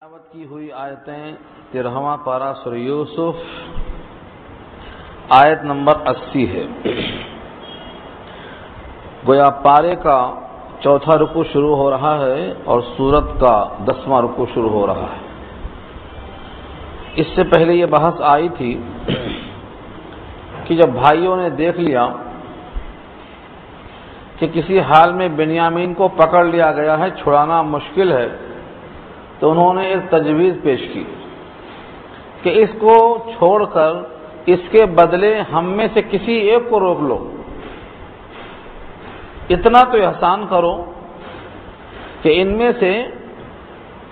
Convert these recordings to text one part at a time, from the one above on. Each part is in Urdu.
تلاوت کی ہوئی آیتیں 13واں پارہ سورہ یوسف آیت نمبر 80 ہے۔ گویا پارے کا چوتھا رکوع شروع ہو رہا ہے اور سورت کا 10واں رکوع شروع ہو رہا ہے۔ اس سے پہلے یہ بحث آئی تھی کہ جب بھائیوں نے دیکھ لیا کہ کسی حال میں بنیامین کو پکڑ لیا گیا ہے، چھڑانا مشکل ہے، تو انہوں نے ایک تجویز پیش کی کہ اس کو چھوڑ کر اس کے بدلے ہم میں سے کسی ایک کو روک لو، اتنا تو احسان کرو کہ ان میں سے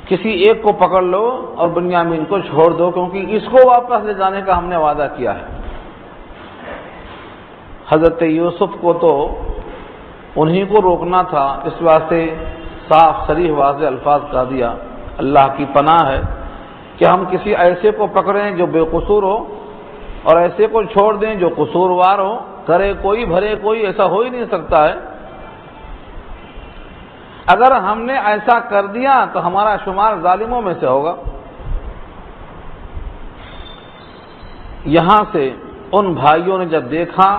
کسی ایک کو پکڑ لو اور بنیامین کو چھوڑ دو، کیونکہ اس کو واپس لے جانے کا ہم نے وعدہ کیا ہے۔ حضرت یوسف کو تو انہی کو روکنا تھا، اس واسطے صاف صریح واضح الفاظ کہہ دیا، اللہ کی پناہ ہے کہ ہم کسی ایسے کو پکڑیں جو بے قصور ہو اور ایسے کو چھوڑ دیں جو قصوروار ہو، کرے کوئی بھرے کوئی، ایسا ہو ہی نہیں سکتا ہے۔ اگر ہم نے ایسا کر دیا تو ہمارا شمار ظالموں میں سے ہوگا۔ یہاں سے ان بھائیوں نے جب دیکھا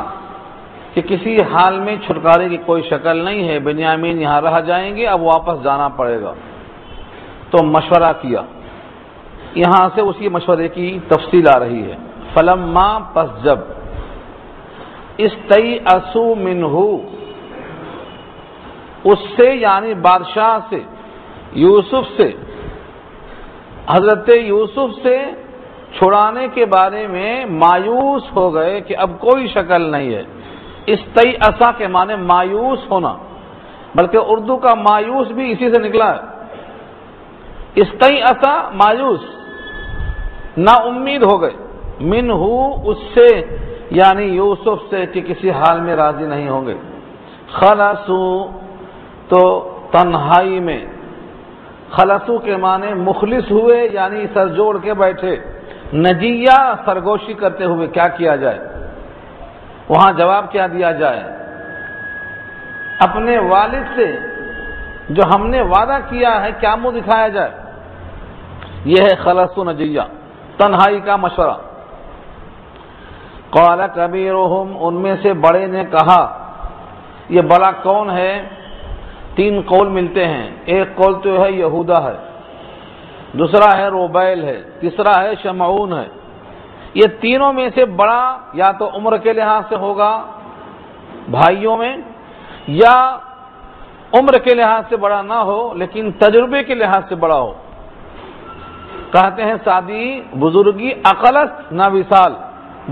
کہ کسی حال میں چھٹکارے کی کوئی شکل نہیں ہے، بنیامین یہاں رہ جائیں گے، اب واپس جانا پڑے گا، تو مشورہ کیا۔ یہاں سے اسی مشورے کی تفصیل آ رہی ہے۔ فلما، پس جب، استیئسوا منہ، اس سے یعنی بادشاہ سے، یوسف سے، حضرت یوسف سے چھڑانے کے بارے میں مایوس ہو گئے کہ اب کوئی شکل نہیں ہے۔ استیئسا کے معنی مایوس ہونا، بلکہ اردو کا مایوس بھی اسی سے نکلا ہے۔ استیئسا مایوس، نا امید ہو گئے، منہ اس سے یعنی یوسف سے کہ کسی حال میں راضی نہیں ہوں گے۔ خلصو تو تنہائی میں، خلصو کے معنی مخلص ہوئے یعنی سر جوڑ کے بیٹھے، نجیہ سرگوشی کرتے ہوئے کیا کیا جائے، وہاں جواب کیا دیا جائے، اپنے والد سے جو ہم نے وعدہ کیا ہے کیا منہ دکھایا جائے، یہ ہے خلص و نجیہ، تنہائی کا مشورہ۔ قال کبیرہم، ان میں سے بڑے نے کہا، یہ بڑا کون ہے؟ تین قول ملتے ہیں، ایک قول تو ہے یہودا ہے، دوسرا ہے روبیل ہے، تیسرا ہے شمعون ہے۔ یہ تینوں میں سے بڑا یا تو عمر کے لحاظ سے ہوگا بھائیوں میں، یا عمر کے لحاظ سے بڑا نہ ہو لیکن تجربے کے لحاظ سے بڑا ہو۔ کہتے ہیں سادی بزرگی عقلست نہ وصال،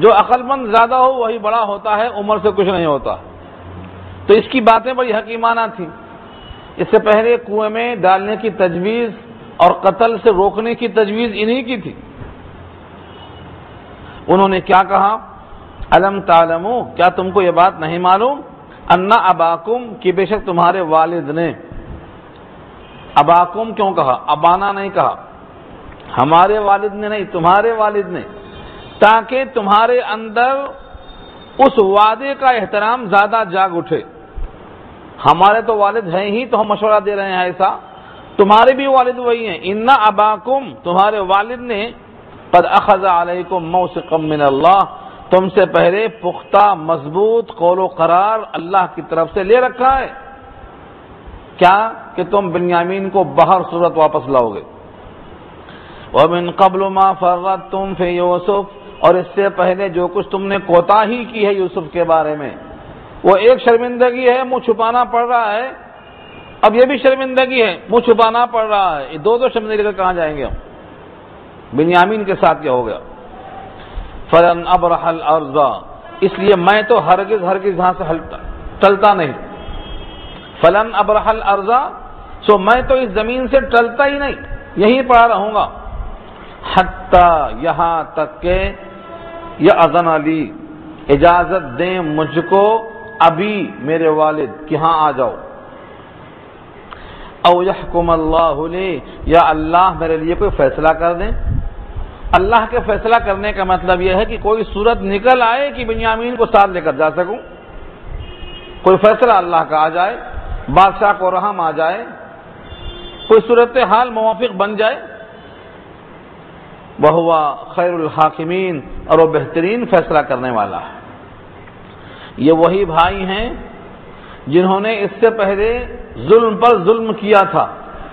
جو عقل مند زیادہ ہو وہی بڑا ہوتا ہے، عمر سے کچھ نہیں ہوتا۔ تو اس کی باتیں بڑی حکیمانہ تھیں۔ اس سے پہلے کنویں میں ڈالنے کی تجویز اور قتل سے روکنے کی تجویز انہی کی تھی۔ انہوں نے کیا کہا، الم تعلموا، کیا تم کو یہ بات نہیں معلوم، ان اباکم، کہ بے شک تمہارے والد نے، اباکم کیوں کہا، ابانا نہیں کہا، ہمارے والد نے نہیں، تمہارے والد نے، تاکہ تمہارے اندر اس وعدے کا احترام زیادہ جاگ اٹھے۔ ہمارے تو والد ہیں ہی تو ہم مشورہ دے رہے ہیں ایسا، تمہارے بھی والد وہی ہیں۔ ان اباکم، تمہارے والد نے، قد اخذ علیکم موثقا من اللہ، تم سے پہلے پختہ مضبوط قول و قرار اللہ کی طرف سے لے رکھا ہے، کیا کہ تم بنیامین کو بہر صورت واپس لاؤ گے۔ وَمِن قَبْلُ مَا فَرَّطْتُمْ فِي يُوسُف، اور اس سے پہلے جو کچھ تم نے کوتاہی کی ہے یوسف کے بارے میں، وہ ایک شرمندگی ہے، منہ چھپانا پڑ رہا ہے، اب یہ بھی شرمندگی ہے، منہ چھپانا پڑ رہا ہے، یہ دو شرمندگی کہاں جائیں گے ہم؟ بنیامین کے ساتھ کیا ہو گیا؟ فَلَنْ أَبْرَحَ الْأَرْضَ، اس لیے میں تو ہرگز یہاں سے ٹلتا نہیں۔ فَلَنْ أَبْرَحَ الْأَرْضَ، سو میں تو اس زمین سے ٹلتا ہی نہیں، یہیں پڑا رہوں گا، حتیٰ یہاں تک کہ یأذن لی، اجازت دیں مجھ کو ابھی میرے والد کہ ہاں آ جاؤ، او یحکم اللہ لی، یا اللہ میرے لیے کوئی فیصلہ کر دیں۔ اللہ کے فیصلہ کرنے کا مطلب یہ ہے کہ کوئی صورت نکل آئے کہ بنیامین کو ساتھ لے کر جا سکوں، کوئی فیصلہ اللہ کا آ جائے، بادشاہ کو رحم آ جائے، کوئی صورتحال موافق بن جائے، وہو خیر الحاکمین، اور وہ بہترین فیصلہ کرنے والا ہے۔ یہ وہی بھائی ہیں جنہوں نے اس سے پہلے ظلم پر ظلم کیا تھا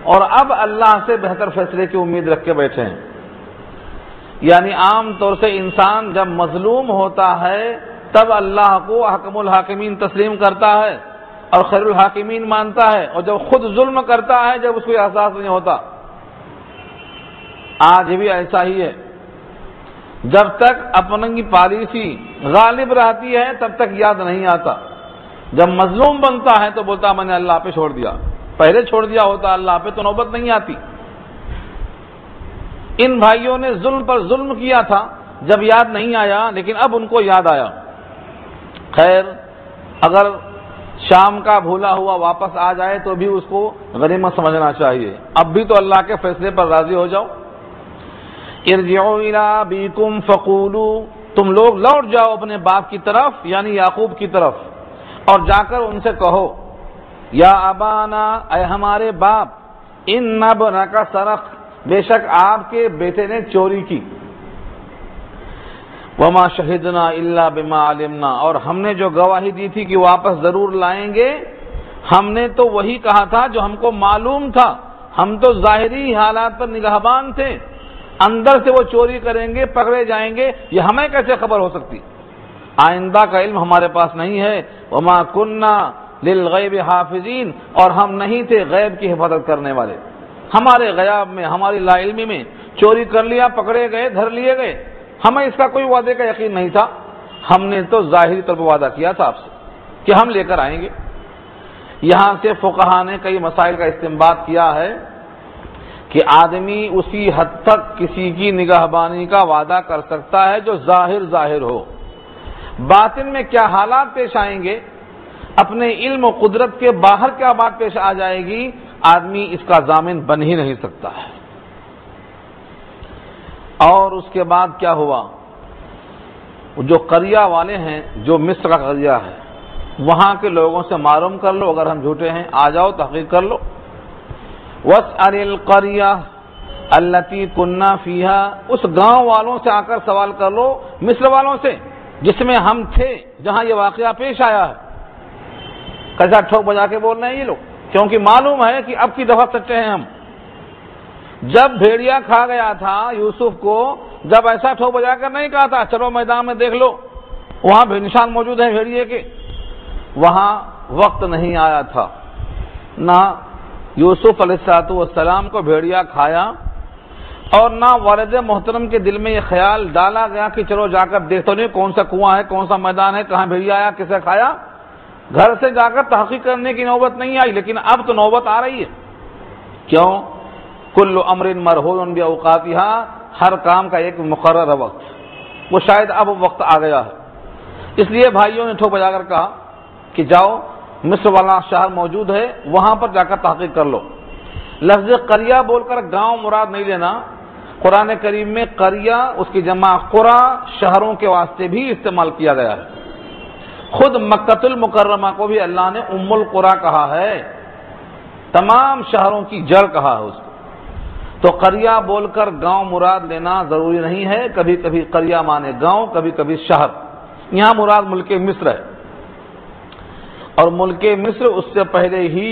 اور اب اللہ سے بہتر فیصلے کی امید رکھ کے بیٹھے ہیں۔ یعنی عام طور سے انسان جب مظلوم ہوتا ہے تب اللہ کو احکم الحاکمین تسلیم کرتا ہے اور خیر الحاکمین مانتا ہے، اور جب خود ظلم کرتا ہے جب اس کو احساس نہیں ہوتا۔ آج بھی ایسا ہی ہے، جب تک اپنی پالیسی غالب رہتی ہے تب تک یاد نہیں آتا، جب مظلوم بنتا ہے تو بولتا میں نے اللہ پہ چھوڑ دیا، پہلے چھوڑ دیا ہوتا اللہ پہ تو نوبت نہیں آتی۔ ان بھائیوں نے ظلم پر ظلم کیا تھا، جب یاد نہیں آیا لیکن اب ان کو یاد آیا۔ خیر، اگر شام کا بھولا ہوا واپس آ جائے تو بھی اس کو غنیمت سمجھنا چاہیے، اب بھی تو اللہ کے فیصلے پر راضی ہو جاؤ۔ ارجعوا الی ابیکم فقولوا، تم لوگ لوٹ جاؤ اپنے باپ کی طرف یعنی یعقوب کی طرف اور جا کر ان سے کہو یا ابانا، اے ہمارے باپ، ان ابنک سرق، بے شک آپ کے بیٹے نے چوری کی، وما شہدنا الا بما علمنا، اور ہم نے جو گواہی دی تھی کہ واپس ضرور لائیں گے، ہم نے تو وہی کہا تھا جو ہم کو معلوم تھا، ہم تو ظاہری حالات پر نگہبان تھے، اندر سے وہ چوری کریں گے پکڑے جائیں گے یہ ہمیں کیسے خبر ہو سکتی؟ آئندہ کا علم ہمارے پاس نہیں ہے، وما کننا للغیب حافظین، اور ہم نہیں تھے غیب کی حفاظت کرنے والے، ہمارے غیاب میں ہماری لا علمی میں چوری کر لیا، پکڑے گئے، دھر لیے گئے، ہمیں اس کا کوئی وعدے کا یقین نہیں تھا، ہم نے تو ظاہری طور پر وعدہ کیا تھا آپ سے کہ ہم لے کر آئیں گے۔ یہاں سے فقہا نے کئی مسائل کا استنباط کیا ہے کہ آدمی اسی حد تک کسی کی نگہبانی کا وعدہ کر سکتا ہے جو ظاہر ہو، باطن میں کیا حالات پیش آئیں گے، اپنے علم و قدرت کے باہر کیا بات پیش آ جائے گی، آدمی اس کا ضامن بن ہی نہیں سکتا ہے۔ اور اس کے بعد کیا ہوا، جو قریہ والے ہیں، جو مصر کا قریہ ہے، وہاں کے لوگوں سے معلوم کر لو اگر ہم جھوٹے ہیں، آ جاؤ تحقیق کر لو۔ وَاسْأَلِ الْقَرْيَةَ الَّتِي كُنَّا فِيهَا، اس گاؤں والوں سے آ کر سوال کر لو، مصر والوں سے جس میں ہم تھے، جہاں یہ واقعہ پیش آیا ہے۔ کیسا ٹھوک بجا کے بول رہے ہیں یہ لوگ، کیونکہ معلوم ہے کہ اب کی دفعہ سچے ہیں ہم۔ جب بھیڑیا کھا گیا تھا یوسف کو، جب ایسا ٹھوک بجا کر نہیں کہا تھا چلو میدان میں دیکھ لو وہاں بھی نشان موجود ہیں بھیڑیے کے، وہاں وقت نہیں آیا تھا، نہ یوسف علیہ السلام کو بھیڑیا کھایا اور نہ والد محترم کے دل میں یہ خیال ڈالا گیا کہ چلو جا کر دیکھو نہیں کون سا کنواں ہے، کون سا میدان ہے، کہاں بھیڑیا آیا، کسے کھایا۔ گھر سے جا کر تحقیق کرنے کی نوبت نہیں آئی، لیکن اب تو نوبت آ رہی ہے۔ کیوں؟ کل امر مرہون باوقاتہا، ہر کام کا ایک مقرر وقت، وہ شاید اب وقت آ گیا ہے۔ اس لیے بھائیوں نے ٹھوک بجا کر کہا کہ جاؤ مصر والا شہر موجود ہے، وہاں پر جا کر تحقیق کر لو۔ لفظ قریہ بول کر گاؤں مراد نہیں لینا، قرآن کریم میں قریہ اس کی جمع قرى، شہروں کے واسطے بھی استعمال کیا گیا ہے۔ خود مکۃ المکرمہ کو بھی اللہ نے ام القریٰ کہا ہے، تمام شہروں کی جڑ کہا ہے اس کو۔ تو قریہ بول کر گاؤں مراد لینا ضروری نہیں ہے، کبھی کبھی قریہ مانے گاؤں، کبھی کبھی شہر۔ یہاں مراد ملک مصر ہے، اور ملک مصر اس سے پہلے ہی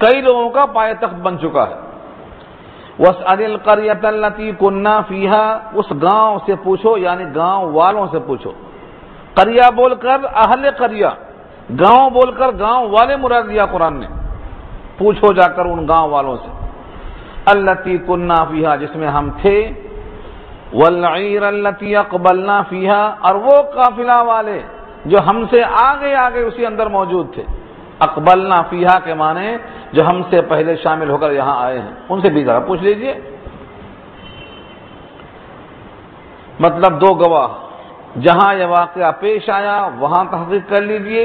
کئی لوگوں کا پائے تخت بن چکا ہے۔ وَاسْأَلِ الْقَرْيَةَ الَّتِي كُنَّا فِيهَا، اس گاؤں سے پوچھو یعنی گاؤں والوں سے پوچھو۔ قریہ بول کر اہل قریہ، گاؤں بول کر گاؤں والے مراد دیا قرآن نے، پوچھو جا کر ان گاؤں والوں سے۔ الَّتِي كُنَّا فِيهَا، جس میں ہم تھے، وَالْعِيرَ الَّتِي أَقْبَلْنَا فِيهَا، اور وہ قافلہ والے جو ہم سے آگے اسی اندر موجود تھے۔ اقبلنا فیہا کے معنی جو ہم سے پہلے شامل ہو کر یہاں آئے ہیں، ان سے بھی ذرا پوچھ لیجئے۔ مطلب دو گواہ، جہاں یہ واقعہ پیش آیا وہاں تحقیق کر لیجئے،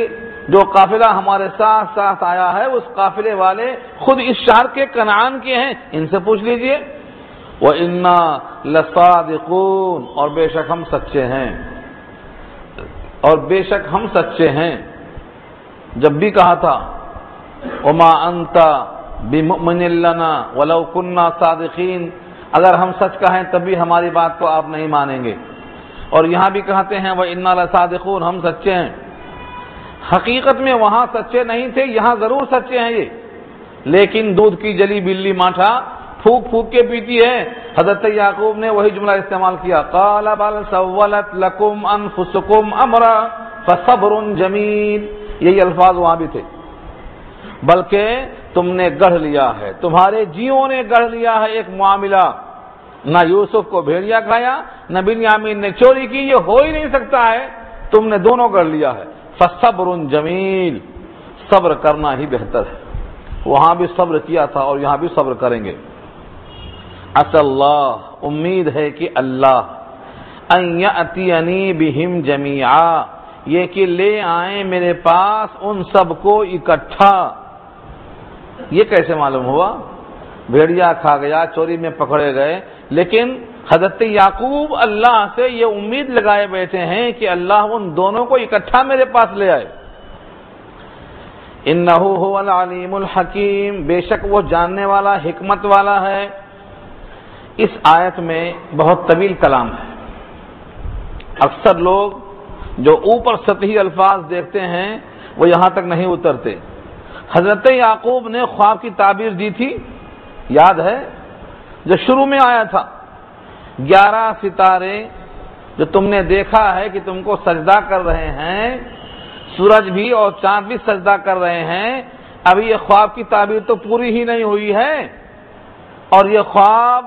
جو قافلہ ہمارے ساتھ ساتھ آیا ہے اس قافلے والے خود اس شہر کے کنعان کے ہیں، ان سے پوچھ لیجئے۔ وَإِنَّا لَصَادِقُونَ، اور بے شک ہم سچے ہیں، اور بے شک ہم سچے ہیں۔ جب بھی کہا تھا وَمَا أَنْتَ بِمُؤْمِنٍ لَنَا وَلَوْ كُنَّا صَادِقِينَ، اگر ہم سچ کہیں تب بھی ہماری بات کو آپ نہیں مانیں گے. اور یہاں بھی کہتے ہیں وَإِنَّا لَصَادِقُونَ، ہم سچے ہیں. حقیقت میں وہاں سچے نہیں تھے، یہاں ضرور سچے ہیں یہ، لیکن دودھ کی جلی بلی ماٹھا پھونک پھونک کے پیتی ہے. حضرت یعقوب نے وہی جملہ استعمال کیا، قَالَ بَلْ سَوَّلَتْ لَكُمْ أَنفُسُكُمْ أَمْرًا فَصَبْرٌ جَمِيلٌ. یہی الفاظ وہاں بھی تھے، بلکہ تم نے گڑھ لیا ہے، تمہارے جیوں نے گڑھ لیا ہے ایک معاملہ. نہ یوسف کو بھیڑیا کھایا، نہ بنیامین نے چوری کی، یہ ہو ہی نہیں سکتا ہے، تم نے دونوں گڑھ لیا ہے. فصبر جمیل، صبر کرنا ہی بہتر ہے. وہاں بھی صبر کیا تھا اور یہاں بھی صبر کریں گے. عسى اللہ، امید ہے کہ اللہ، ان یأتینی بہم جمیعا، یہ کہ لے آئیں میرے پاس ان سب کو اکٹھا. یہ کیسے معلوم ہوا؟ بھیڑیا کھا گیا، چوری میں پکڑے گئے، لیکن حضرت یعقوب اللہ سے یہ امید لگائے بیٹھے ہیں کہ اللہ ان دونوں کو اکٹھا میرے پاس لے آئے. انہ هو العلیم الحکیم، بے شک وہ جاننے والا حکمت والا ہے. اس آیت میں بہت طویل کلام ہے. اکثر لوگ جو اوپر سطحی الفاظ دیکھتے ہیں وہ یہاں تک نہیں اترتے. حضرت یعقوب نے خواب کی تعبیر دی تھی، یاد ہے؟ جو شروع میں آیا تھا، 11 ستارے جو تم نے دیکھا ہے کہ تم کو سجدہ کر رہے ہیں، سورج بھی اور چاند بھی سجدہ کر رہے ہیں. ابھی یہ خواب کی تعبیر تو پوری ہی نہیں ہوئی ہے، اور یہ خواب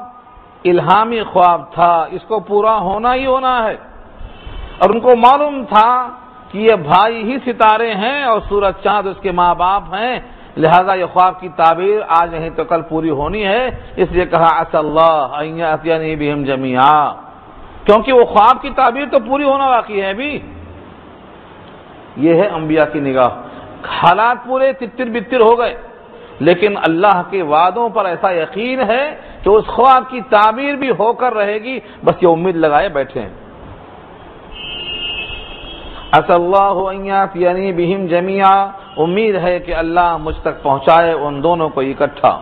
الہامی خواب تھا، اس کو پورا ہونا ہی ہونا ہے. اور ان کو معلوم تھا کہ یہ بھائی ہی ستارے ہیں اور سورج چاند اس کے ماں باپ ہیں، لہذا یہ خواب کی تعبیر آج نہیں تو کل پوری ہونی ہے. اس لیے کہا عسى اللہ ان یأتینی بہم جمیعا، کیونکہ وہ خواب کی تعبیر تو پوری ہونا باقی ہے ابھی. یہ ہے انبیاء کی نگاہ. حالات پورے تتر بتر ہو گئے، لیکن اللہ کے وعدوں پر ایسا یقین ہے کہ اس خواب کی تعبیر بھی ہو کر رہے گی، بس یہ امید لگائے بیٹھے ہیں. عسى اللہ ان یأتینی بہم جمیعا، امید ہے کہ اللہ مجھ تک پہنچائے ان دونوں کو اکٹھا.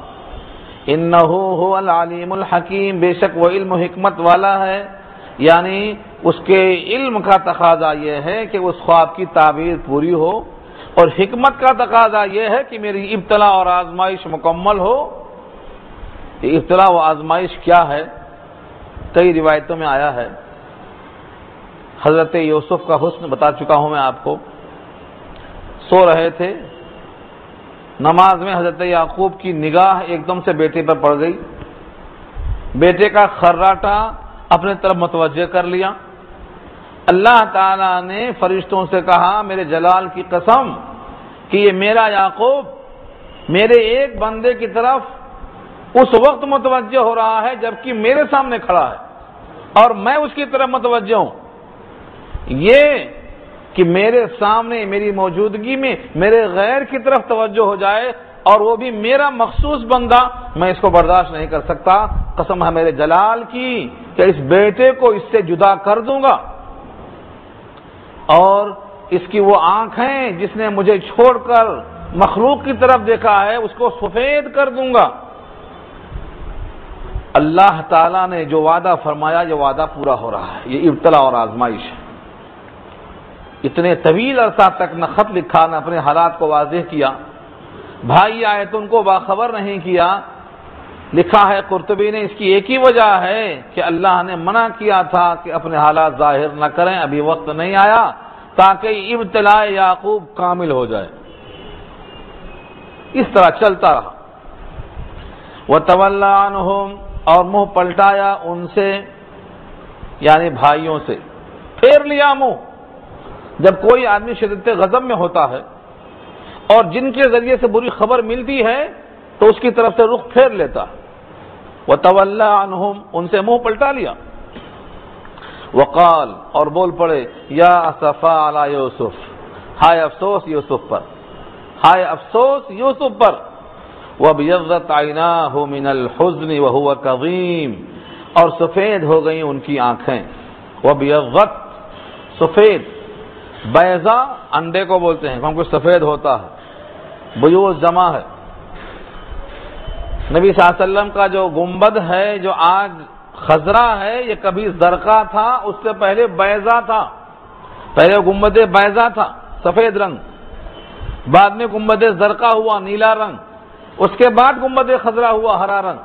انہ هو العلیم الحکیم، بے شک وہ علم و حکمت والا ہے. یعنی اس کے علم کا تقاضا یہ ہے کہ اس خواب کی تعبیر پوری ہو، اور حکمت کا تقاضا یہ ہے کہ میری ابتلا اور آزمائش مکمل ہو. یہ ابتلا و آزمائش کیا ہے؟ کئی روایتوں میں آیا ہے. حضرت یوسف کا حسن بتا چکا ہوں میں آپ کو. سو رہے تھے، نماز میں حضرت یعقوب کی نگاہ ایک دم سے بیٹے پر پڑ گئی. بیٹے کا خراٹا اپنے طرف متوجہ کر لیا. اللہ تعالیٰ نے فرشتوں سے کہا میرے جلال کی قسم کہ یہ میرا یعقوب میرے ایک بندے کی طرف اس وقت متوجہ ہو رہا ہے جبکہ میرے سامنے کھڑا ہے، اور میں اس کی طرف متوجہ ہوں. یہ کہ میرے سامنے میری موجودگی میں میرے غیر کی طرف توجہ ہو جائے، اور وہ بھی میرا مخصوص بندہ، میں اس کو برداشت نہیں کر سکتا. قسم ہے میرے جلال کی کہ اس بیٹے کو اس سے جدا کر دوں گا، اور اس کی وہ آنکھیں جس نے مجھے چھوڑ کر مخلوق کی طرف دیکھا ہے اس کو سفید کر دوں گا. اللہ تعالیٰ نے جو وعدہ فرمایا یہ وعدہ پورا ہو رہا ہے. یہ ابتلا اور آزمائش ہے. اتنے طویل عرصہ تک نہ خط لکھا، نہ اپنے حالات کو واضح کیا. بھائی آئے تو ان کو باخبر نہیں کیا. لکھا ہے قرطبی نے اس کی ایک ہی وجہ ہے کہ اللہ نے منع کیا تھا کہ اپنے حالات ظاہر نہ کریں، ابھی وقت نہیں آیا تاکہ ابتلاء یعقوب کامل ہو جائے. اس طرح چلتا رہا. وَتَوَلَّى عَنْهُمْ، اور منہ پلٹایا ان سے، یعنی بھائیوں سے. پھیر لیا منہ. جب کوئی آدمی شدت غضب میں ہوتا ہے اور جن کے ذریعے سے بری خبر ملتی ہے تو اس کی طرف سے رخ پھیر لیتا. وَتَوَلَّى عَنْهُمْ، ان سے منہ پلٹا لیا. وقال، اور بول پڑے، یا اسفا علی یوسف، ہائے افسوس یوسف پر، ہائے افسوس یوسف پر. وَابْيَضَّتْ عَيْنَاهُ مِنَ الْحُزْنِ وَهُوَ كَظِيمٌ، اور سفید ہو گئیں ان کی آنکھیں. وَابْيَضَّتْ، سفید. بیضا انڈے کو بولتے ہیں، ہم کو سفید ہوتا ہے. بیوض جمع ہے. نبی صلی اللہ علیہ وسلم کا جو گنبد ہے جو آج خضرا ہے، یہ کبھی زرقا تھا، اس سے پہلے بیضا تھا۔ پہلے گنبد بیضا تھا سفید رنگ، بعد میں گنبد زرقا ہوا نیلا رنگ، اس کے بعد گنبد خضرا ہوا ہرا رنگ۔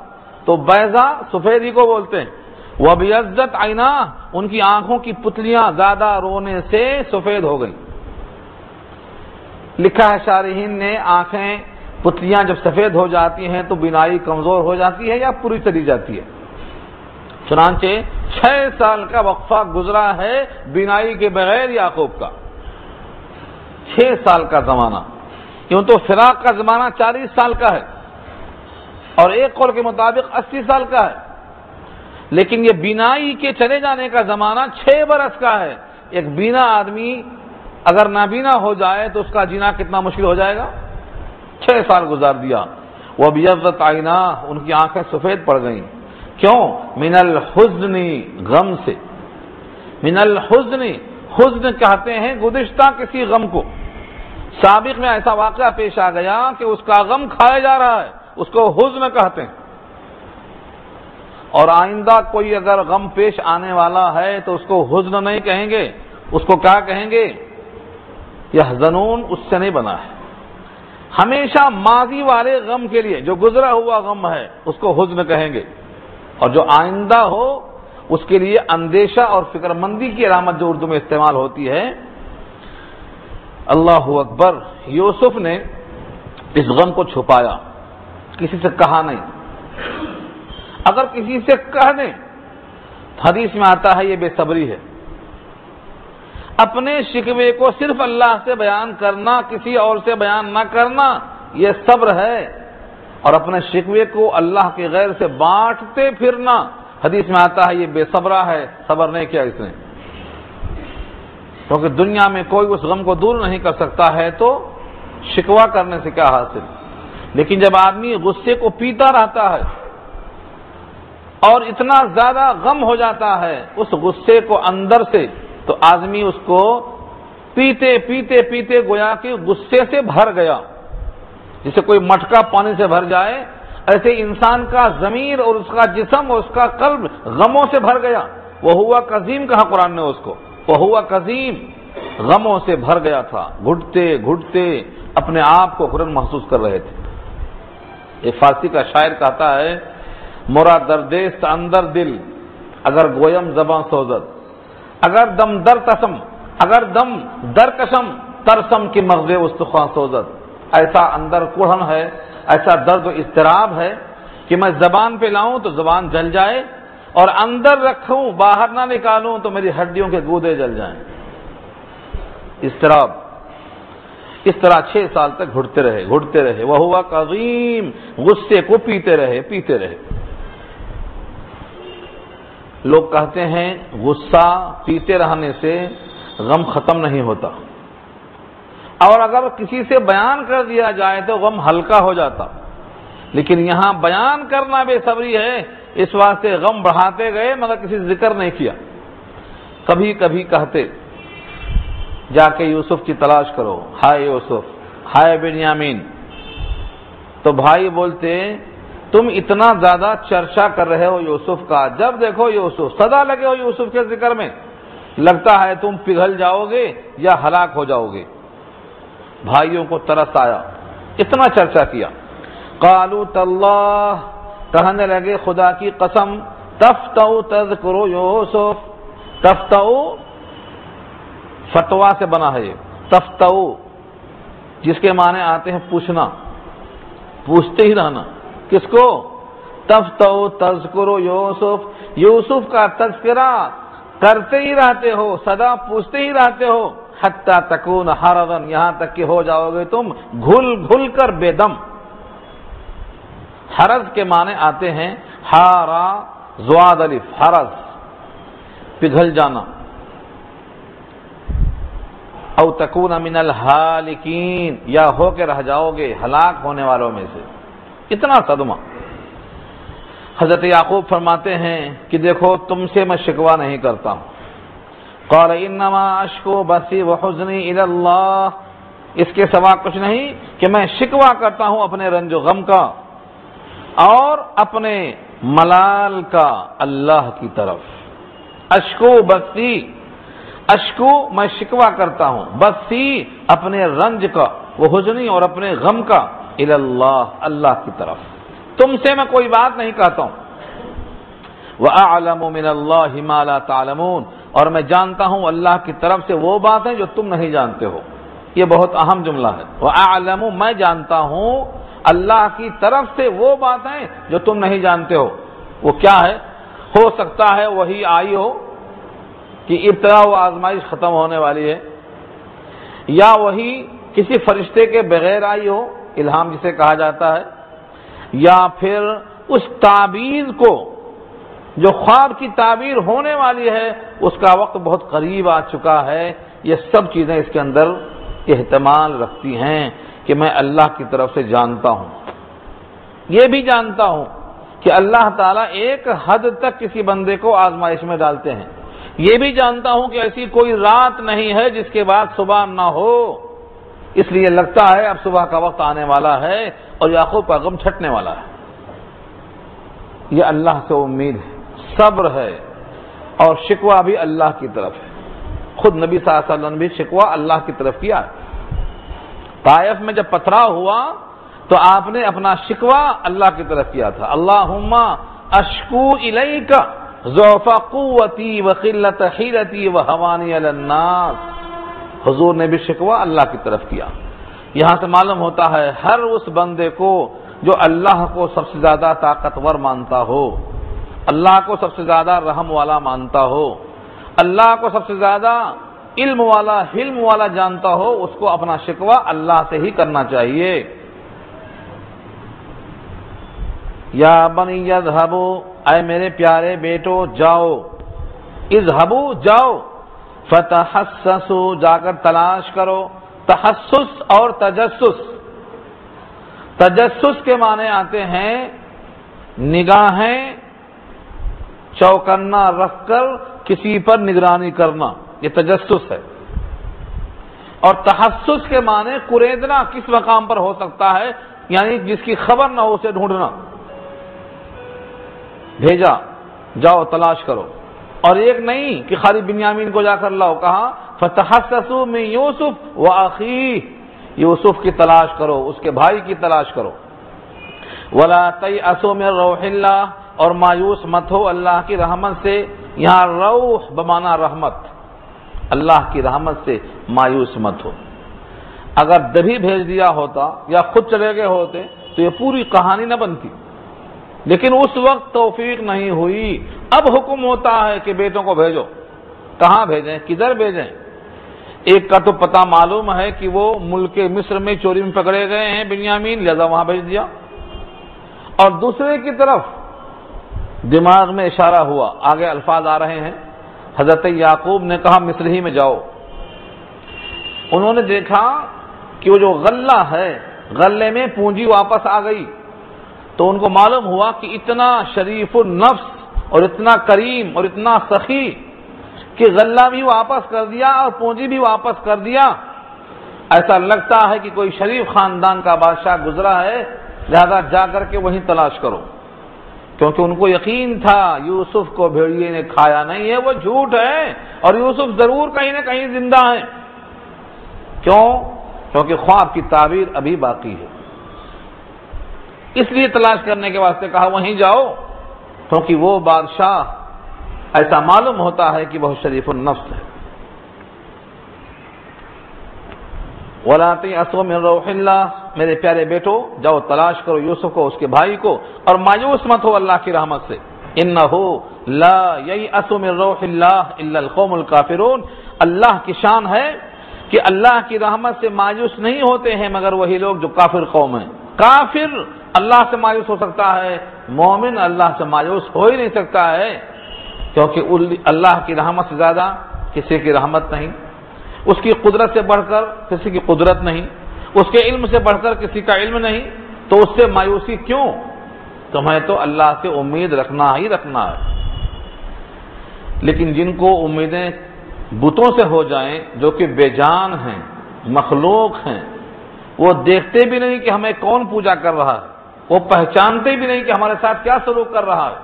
تو بیضا سفید ہی کو بولتے ہیں۔ وَبِيَضَّتْ عَيْنَاهُ، ان کی آنکھوں کی پتلیاں زیادہ رونے سے سفید ہو گئیں۔ لکھا ہے شارحین نے، آنکھیں پتلیاں جب سفید ہو جاتی ہیں تو بینائی کمزور ہو جاتی ہے یا پوری چلی جاتی ہے۔ چنانچہ 6 سال کا وقفہ گزرا ہے بینائی کے بغیر یعقوب کا، 6 سال کا زمانہ۔ کیوں تو فراق کا زمانہ 40 سال کا ہے اور ایک قول کے مطابق 80 سال کا ہے، لیکن یہ بینائی کے چلے جانے کا زمانہ 6 برس کا ہے۔ ایک بینا آدمی اگر نابینا ہو جائے تو اس کا جینا کتنا مشکل ہو جائے گا۔ 6 سال گزار دیا۔ وَبِيَضَّتْ عَيْنَاهُ، ان کی آنکھیں سفید پڑ گئیں۔ کیوں؟ من الحزن، غم سے۔ من الحزن، حزن کہتے ہیں گزشتہ کسی غم کو۔ سابق میں ایسا واقعہ پیش آ گیا کہ اس کا غم کھایا جا رہا ہے، اس کو حزن کہتے ہیں۔ اور آئندہ کوئی اگر غم پیش آنے والا ہے تو اس کو حزن نہیں کہیں گے، اس کو کیا کہیں گے؟ یحزنون، اس سے نہیں بنا ہے۔ ہمیشہ ماضی والے غم کے لیے جو گزرا ہوا غم ہے اس کو حزن کہیں گے، اور جو آئندہ ہو اس کے لیے اندیشہ اور فکر مندی کی علامت جو اردو میں استعمال ہوتی ہے۔ اللہ اکبر، یوسف نے اس غم کو چھپایا، کسی سے کہا نہیں۔ اگر کسی سے کہہ دیں، حدیث میں آتا ہے یہ بے صبری ہے۔ اپنے شکوے کو صرف اللہ سے بیان کرنا، کسی اور سے بیان نہ کرنا، یہ صبر ہے۔ اور اپنے شکوے کو اللہ کے غیر سے بانٹتے پھرنا، حدیث میں آتا ہے یہ بے صبرہ ہے، صبر نہیں کیا اس نے۔ کیونکہ دنیا میں کوئی اس غم کو دور نہیں کر سکتا ہے تو شکوہ کرنے سے کیا حاصل۔ لیکن جب آدمی غصے کو پیتا رہتا ہے اور اتنا زیادہ غم ہو جاتا ہے اس غصے کو اندر سے، تو آدمی اس کو پیتے پیتے پیتے گویا کہ غصے سے بھر گیا، جسے کوئی مٹکا پانی سے بھر جائے، ایسے انسان کا ضمیر اور اس کا جسم اور اس کا قلب غموں سے بھر گیا۔ وہ ہوا قزیم، کہا قرآن نے اس کو، وہ ہوا قزیم، غموں سے بھر گیا تھا، گھٹتے گھٹتے اپنے آپ کو خرن محسوس کر رہے تھے۔ ایک فارسی کا شاعر کہتا ہے، مرا دردیست اندر دل اگر گویم زباں سوزد، اگر دم در تسم، اگر دم در قسم ترسم کی مغز استخوان سوزد۔ ایسا اندر کڑھن ہے، ایسا درد و اضطراب ہے کہ میں زبان پہ لاؤں تو زبان جل جائے، اور اندر رکھوں باہر نہ نکالوں تو میری ہڈیوں کے گودے جل جائیں۔ اضطراب۔ اس طرح 6 سال تک گھٹتے رہے۔ وہ ہوا قزیم، غصے کو پیتے رہے۔ لوگ کہتے ہیں غصہ پیتے رہنے سے غم ختم نہیں ہوتا، اور اگر کسی سے بیان کر دیا جائے تو غم ہلکا ہو جاتا، لیکن یہاں بیان کرنا بے صبری ہے، اس واسطے غم بڑھاتے گئے مگر کسی ذکر نہیں کیا۔ کبھی کبھی کہتے، جا کے یوسف کی تلاش کرو، ہائے یوسف، ہائے بنیامین، تو بھائی بولتے تم اتنا زیادہ چرچا کر رہے ہو یوسف کا، جب دیکھو یوسف، سدا لگے ہو یوسف کے ذکر میں، لگتا ہے تم پگھل جاؤ گے یا ہلاک ہو جاؤ گے۔ بھائیوں کو ترس آیا، اتنا چرچا کیا۔ قالوا تاللہ، کہنے لگے خدا کی قسم، تفتؤ تذکر یوسف۔ تفتؤ فتوا سے بنا ہے یہ، تفتؤ جس کے معنی آتے ہیں پوچھنا، پوچھتے ہی رہنا۔ کس کو؟ تفتؤ تذکر یوسف، یوسف کا تذکرہ کرتے ہی رہتے ہو، سدا پوچھتے ہی رہتے ہو، حتی تکون حرضا، یہاں تک کہ ہو جاؤ گے تم گھل گھل کر بے دم۔ حرض کے معنی آتے ہیں ہارا زواد الف، حرض پگھل جانا۔ او تکون من الہالکین، یا ہو کے رہ جاؤ گے ہلاک ہونے والوں میں سے۔ اتنا صدمہ۔ حضرت یعقوب فرماتے ہیں کہ دیکھو تم سے میں شکوہ نہیں کرتا ہوں۔ قال انما اشکو بثی وحزنی الی اللہ، اس کے سوا کچھ نہیں کہ میں شکوہ کرتا ہوں اپنے رنج و غم کا اور اپنے ملال کا اللہ کی طرف. اشکو بسی، اشکو میں شکوہ کرتا ہوں، بسی اپنے رنج کا، وہ حزنی اور اپنے غم کا، اللہ اللہ کی طرف. تم سے میں کوئی بات نہیں کہتا ہوں. وَأَعْلَمُ مِنَ اللَّهِ مَا لَا تَعْلَمُونَ، اور میں جانتا ہوں اللہ کی طرف سے وہ باتیں جو تم نہیں جانتے ہو. یہ بہت اہم جملہ ہے. وَأَعْلَمُ، میں جانتا ہوں اللہ کی طرف سے وہ باتیں جو تم نہیں جانتے ہو. وہ کیا ہے؟ ہو سکتا ہے وہی آئی ہو کہ ابتلا و آزمائش ختم ہونے والی ہے، یا وہی کسی فرشتے کے بغیر آئی ہو، الہام جسے کہا جاتا ہے، یا پھر اس تعبیر کو جو خواب کی تعبیر ہونے والی ہے اس کا وقت بہت قریب آ چکا ہے. یہ سب چیزیں اس کے اندر احتمال رکھتی ہیں کہ میں اللہ کی طرف سے جانتا ہوں. یہ بھی جانتا ہوں کہ اللہ تعالیٰ ایک حد تک کسی بندے کو آزمائش میں ڈالتے ہیں. یہ بھی جانتا ہوں کہ ایسی کوئی رات نہیں ہے جس کے بعد صبح نہ ہو، اس لیے لگتا ہے اب صبح کا وقت آنے والا ہے اور یعقوب کا غم چھٹنے والا ہے. یہ اللہ سے امید ہے، صبر ہے، اور شکوہ بھی اللہ کی طرف ہے. خود نبی صلی اللہ علیہ وسلم بھی شکوہ اللہ کی طرف کیا ہے. طائف میں جب پتھرا ہوا تو آپ نے اپنا شکوہ اللہ کی طرف کیا تھا. اللہم اشکو الیک ضعف قوتی وقلت حیلتی وہوانی علی الناس. حضور نے بھی شکوہ اللہ کی طرف کیا. یہاں سے معلوم ہوتا ہے ہر اس بندے کو جو اللہ کو سب سے زیادہ طاقتور مانتا ہو، اللہ کو سب سے زیادہ رحم والا مانتا ہو، اللہ کو سب سے زیادہ علم والا حلم والا جانتا ہو، اس کو اپنا شکوہ اللہ سے ہی کرنا چاہیے. یا بنی یذهبوا، اے میرے پیارے بیٹو جاؤ، اذهبوا جاؤ، فتحسسوا جا کر تلاش کرو. تحسس اور تجسس، تجسس کے معنی آتے ہیں نگاہیں چوکنا رکھ کر کسی پر نگرانی کرنا، یہ تجسس ہے. اور تحسس کے معنی قریدنا کس مقام پر ہو سکتا ہے، یعنی جس کی خبر نہ ہو اسے ڈھونڈنا. بھیجا جاؤ تلاش کرو. اور ایک نہیں کہ خالی بنیامین کو جا کر لاؤ، کہا فتحسسوا من یوسف واخیہ، یوسف کی تلاش کرو، اس کے بھائی کی تلاش کرو. ولا تیأسوا من روح اللہ، اور مایوس مت ہو اللہ کی رحمت سے. یہاں روح بمانا رحمت، اللہ کی رحمت سے مایوس مت ہو. اگر دبھی بھیج دیا ہوتا یا خود چلے گئے ہوتے تو یہ پوری کہانی نہ بنتی، لیکن اس وقت توفیق نہیں ہوئی. اب حکم ہوتا ہے کہ بیٹوں کو بھیجو. کہاں بھیجیں، کدھر بھیجیں؟ ایک کا تو پتہ معلوم ہے کہ وہ ملک مصر میں چوری میں پکڑے گئے ہیں بنیامین، لہذا وہاں بھیج دیا. اور دوسرے کی طرف دماغ میں اشارہ ہوا، آگے الفاظ آ رہے ہیں. حضرت یعقوب نے کہا مصر ہی میں جاؤ. انہوں نے دیکھا کہ وہ جو غلہ ہے، غلے میں پونجی واپس آ گئی، تو ان کو معلوم ہوا کہ اتنا شریف النفس اور اتنا کریم اور اتنا سخی کہ غلہ بھی واپس کر دیا اور پونجی بھی واپس کر دیا. ایسا لگتا ہے کہ کوئی شریف خاندان کا بادشاہ گزرا ہے، لہذا جا کر کے وہیں تلاش کرو. کیونکہ ان کو یقین تھا یوسف کو بھیڑیے نے کھایا نہیں ہے، وہ جھوٹ ہے، اور یوسف ضرور کہیں نہ کہیں زندہ ہے. کیوں؟ کیونکہ خواب کی تعبیر ابھی باقی ہے. اس لیے تلاش کرنے کے واسطے کہا وہیں جاؤ، کیونکہ وہ بادشاہ ایسا معلوم ہوتا ہے کہ بہت شریف النفس ہے. وَلَا تَيْأَسُوا مِن رَوْحِ اللَّهِ، میرے پیارے بیٹو جاؤ تلاش کرو یوسف کو، اس کے بھائی کو، اور مایوس مت ہو اللہ کی رحمت سے. إِنَّهُ لَا يَيْأَسُ مِن رَوْحِ اللَّهِ إِلَّا الْقَوْمُ الْكَافِرُونَ. اللہ کی شان ہے کہ اللہ کی رحمت سے مایوس نہیں ہوتے ہیں مگر وہی لوگ جو کافر قوم ہیں. کافر اللہ سے مایوس ہو سکتا ہے، مومن اللہ سے مایوس ہو ہی نہیں سکتا ہے، کیونکہ اللہ کی رحمت سے زیادہ کسی کی رحمت نہیں، اس کی قدرت سے بڑھ کر کسی کی قدرت نہیں، اس کے علم سے بڑھ کر کسی کا علم نہیں. تو اس سے مایوسی کیوں؟ تمہیں تو اللہ سے امید رکھنا ہی رکھنا ہے. لیکن جن کو امیدیں بتوں سے ہو جائیں جو کہ بے جان ہیں، مخلوق ہیں، وہ دیکھتے بھی نہیں کہ ہمیں کون پوجا کر رہا ہے، وہ پہچانتے بھی نہیں کہ ہمارے ساتھ کیا سلوک کر رہا ہے۔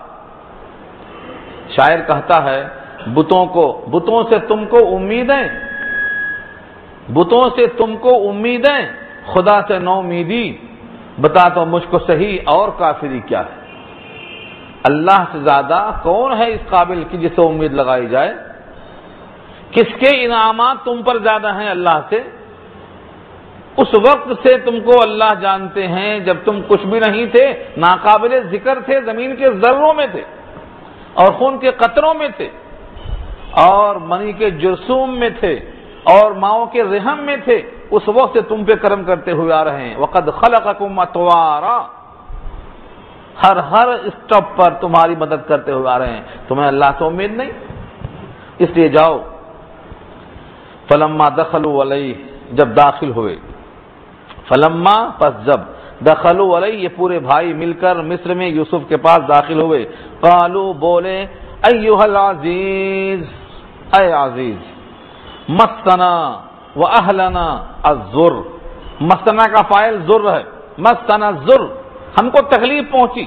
شاعر کہتا ہے بتوں سے تم کو امیدیں، بتوں سے تم کو امیدیں، خدا سے نو امیدی، بتا تو مجھ کو صحیح اور کافری کیا ہے۔ اللہ سے زیادہ کون ہے اس قابل کہ جسے امید لگائی جائے؟ کس کے انعامات تم پر زیادہ ہیں اللہ سے؟ اس وقت سے تم کو اللہ جانتے ہیں جب تم کچھ بھی نہیں تھے، ناقابل ذکر تھے، زمین کے ذروں میں تھے اور خون کے قطروں میں تھے اور منی کے جرثوم میں تھے اور ماؤں کے رحم میں تھے، اس وقت سے تم پہ کرم کرتے ہوئے آ رہے ہیں۔ وَقَدْ خَلَقَكُمْ أَطْوَارًا، ہر اسٹپ پر تمہاری مدد کرتے ہوئے آ رہے ہیں، تمہیں اللہ سے امید نہیں؟ اس لیے جاؤ۔ فَلَمَّا دَخَلُوا عَلَيْهِ، جب داخل ہوئے، فلما پس جب، دخلوا علیہ یہ پورے بھائی مل کر مصر میں یوسف کے پاس داخل ہوئے، قالوا بولے ایھا العزیز، اے عزیز، مسنا واہلنا الضر، مسنا کا فاعل ضر ہے، مسنا الضر، ہم کو تکلیف پہنچی